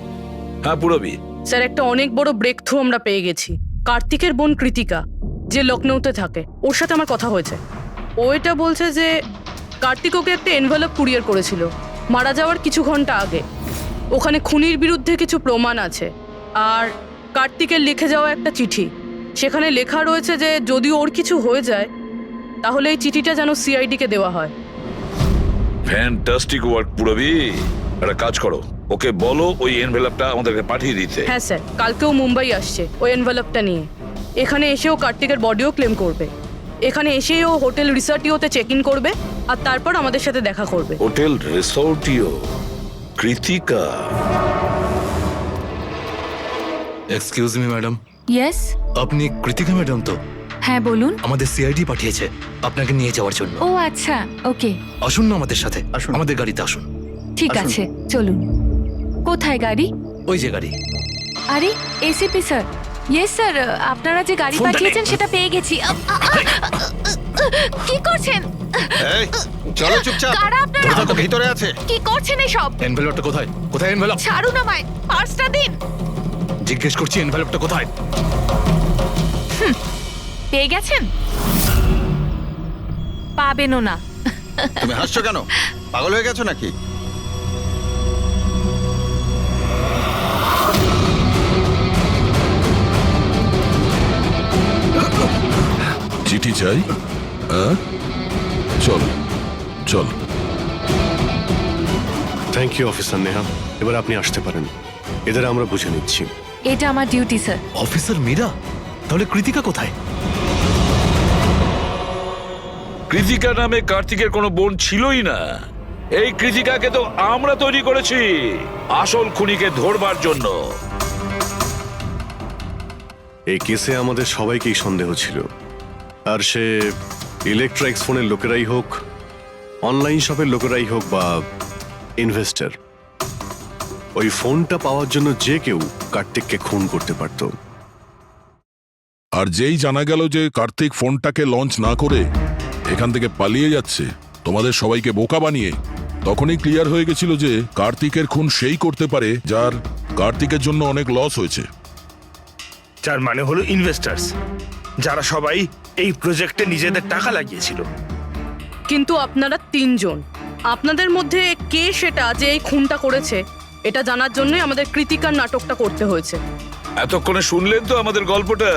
হ্যাঁ পুরবি। স্যার, একটা অনেক বড় ব্রেক থ্রু আমরা পেয়ে গেছি। কার্তিকের বোন কৃতিকা, যে লখনৌতে থাকে, ওর সাথে আমার কথা হয়েছে। ও এটা বলছে যে কার্তিক ওকে একটা এনভেলপ কুরিয়ার করেছিল মারা যাওয়ার কিছু ঘন্টা আগে। ওখানে খুনির বিরুদ্ধে কিছু প্রমাণ আছে, আর কার্তিকের লিখে যাওয়া একটা চিঠি। সেখানে লেখা রয়েছে যে যদি ওর কিছু হয়ে যায় তাহলে এই চিঠিটা যেন সিআইডিকে দেওয়া হয়। ফ্যান্টাস্টিক ওয়ার্ক পুরবি। একটা কাজ করো, ওকে বলো ওই এনভেলপটা আমাদেরকে পাঠিয়ে দিতে। হ্যাঁ স্যার, কালকেও মুম্বাই আসছে ওই এনভেলপটা নিয়ে। এখানে এসেও কার্তিকের বডিও ক্লেম করবে। এখানে এসেই ও হোটেল রিসর্টিওতে চেক ইন করবে, আর তারপর আমাদের সাথে দেখা করবে। Hotel Resortio? Kritika? Excuse me madam, yes, আপনি কৃতিকা ম্যাডাম তো? হ্যাঁ বলুন। আমাদের সিআইডি পাঠিয়েছে আপনাকে নিয়ে যাওয়ার জন্য। ও আচ্ছা, ওকে, আসুন না আমাদের সাথে, আমাদের গাড়িতে আসুন। ঠিক আছে, চলুন। কোথায় গাড়ি? ওই যে গাড়ি। আরে এসিপি স্যার। ইয়েস স্যার, আপনারা যে গাড়ি ফোনটা পাঠিয়েছেন নে। সেটা পেয়ে গেছি। কি করছেন? এই চলো চুপচাপ। কারা আপনারা? দরজা তো ভিতরে আছে। কি করছেন এসব? এনভেলপটা কোথায়? কোথায় এনভেলপ? ছাড়ুন আমায়, পার্সটা দিন। জিজ্ঞেস করছি এনভেলপটা কোথায়? পেয়ে গেছেন? পাবেনও না। তুমি হাসছো কেন? পাগল হয়ে গেছো নাকি? চিঠি চাই? হ্যাঁ চল চল। থ্যাংক ইউ অফিসার নেহা, এবার আপনি আসতে পারেন। এদের আমরা বুঝে নিচ্ছি। এটা আমার ডিউটি স্যার। অফিসার মীরা, তাহলে কৃতিকা কোথায়? কৃতিকা নামে কার্তিকের কোনো বোন ছিলই না। এই কৃতিকাকে তো আমরা তৈরি করেছি আসল খুনিকে ধরবার জন্য। এই কেসে আমাদের সবাইকেই সন্দেহ ছিল, আর সে ইলেকট্রনিক্স ফোনের লোকেরাই হোক, অনলাইন শপের লোকেরাই হোক, বা ইনভেস্টর। ওই ফোনটা পাওয়ার জন্য যে কেউ কার্তিককে খুন করতে পারত। আর যেই জানা গেল যে কার্তিক ফোনটাকে লঞ্চ না করে এখান থেকে পালিয়ে যাচ্ছে তোমাদের সবাইকে বোকা বানিয়ে, তখনই ক্লিয়ার হয়ে গেছিল যে কার্তিকের খুন সেই করতে পারে যার কার্তিকের জন্য অনেক লস হয়েছে। যার মানে হলো ইনভেস্টার্স, যারা সবাই এই প্রজেক্টে নিজেদের টাকা লাগিয়েছিল। কিন্তু আপনারা তিনজন, আপনাদের মধ্যে কে সেটা যে এই খুনটা করেছে এটা জানার জন্যই আমাদের কৃতিকার নাটকটা করতে হয়েছে। এতক্ষণে শুনলেন তো আমাদের গল্পটা।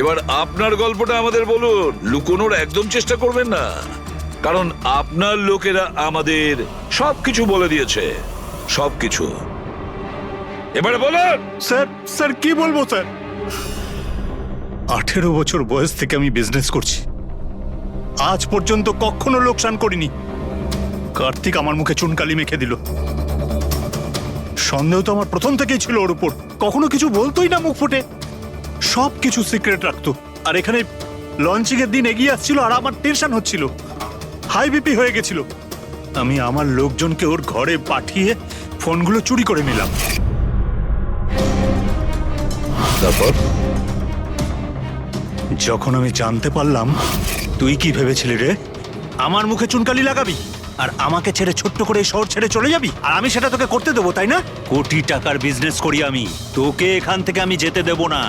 এবার আপনার গল্পটা আমাদের বলুন। লুকোনোর একদম চেষ্টা করবেন না, কারণ আপনার লোকেরা আমাদের সবকিছু বলে দিয়েছে, সবকিছু। এবারে বলুন। স্যার কি বলবো স্যার? 18 বছর বয়স থেকে আমি বিজনেস করছি, আজ পর্যন্ত কখনো লোকসান করিনি। কার্তিক আমার মুখে চুনকালি মেখে দিল। সন্দেহ তো আমার প্রথম থেকেই ছিল ওর উপর। কখনো কিছু বলতোই না মুখ ফুটে, সব কিছু সিক্রেট রাখতো। আর এখানে লঞ্চিং এর দিন এগিয়ে আসছিল আর আমার টেনশন হচ্ছিল, হাই বিপি হয়ে গেছিল। আমি আমার লোকজনকে ওর ঘরে পাঠিয়ে ফোনগুলো চুরি করে নিলাম। তারপর যখন আমি জানতে পারলাম, তুই কি ভেবেছিলি রে? আমার মুখে চুনকালি লাগাবি আর আমাকে ছেড়ে ছোট্ট করে শহর ছেড়ে চলে যাবি, আর আমি সেটা তোকে করতে দেবো, তাই না? কোটি টাকার বিজনেস করি আমি, তোকে এখান থেকে আমি যেতে দেবো না।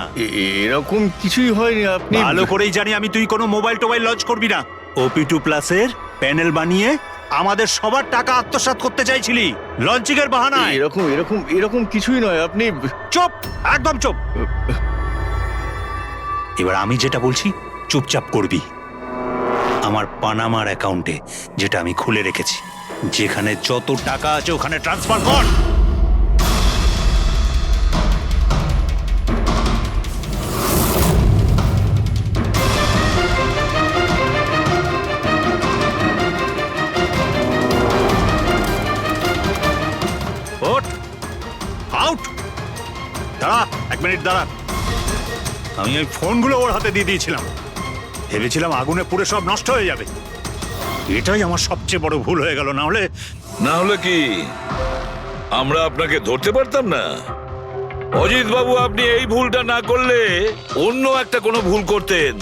এরকম কিছুই হয়নি। আপনি ভালো করেই জানি আমি তুই কোনো মোবাইল টোবাইল লঞ্চ করবি না। OP2 প্লাসের প্যানেল বানিয়ে আমাদের সবার টাকা আত্মসাৎ করতে চাইছিলি লঞ্চিং এর বাহানায়। এরকম এরকম এরকম কিছুই নয়। আপনি চুপ, একদম চুপ। এবার আমি যেটা বলছি চুপচাপ করবি। আমার পানামার অ্যাকাউন্টে, যেটা আমি খুলে রেখেছি, যেখানে যত টাকা আছে ওখানে ট্রান্সফার কর। মিনিট দাঁড়ান। আমি ওই ফোনগুলো ওর হাতে দিয়ে দিয়েছিলাম, ভেবেছিলাম আগুনে পুড়ে সব নষ্ট হয়ে যাবে। এটাই আমার সবচেয়ে বড় ভুল হয়ে গেল, না হলে কি আমরা আপনাকে ধরতে পারতাম না? অজিত বাবু, আপনি এই ভুলটা না করলে অন্য একটা কোনো ভুল করতেন,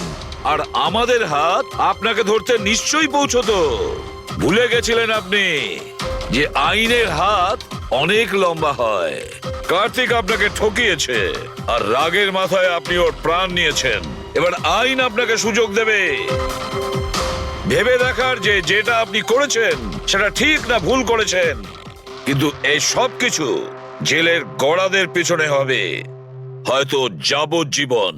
আর আমাদের হাত আপনাকে ধরতে নিশ্চয়ই পৌঁছতো। ভুলে গেছিলেন আপনি যে আইনের হাত অনেক লম্বা হয়। কার্তিক আপনাকে ঠকিয়েছে, আর রাগের মাথায় আপনি ওর প্রাণ নিয়েছেন। এবার আইন আপনাকে সুযোগ দেবে ভেবে দেখার যে যেটা আপনি করেছেন সেটা ঠিক না ভুল করেছেন। কিন্তু এই সব কিছু জেলের গড়াদের পিছনে হবে, হয়তো যাবজ্জীবন।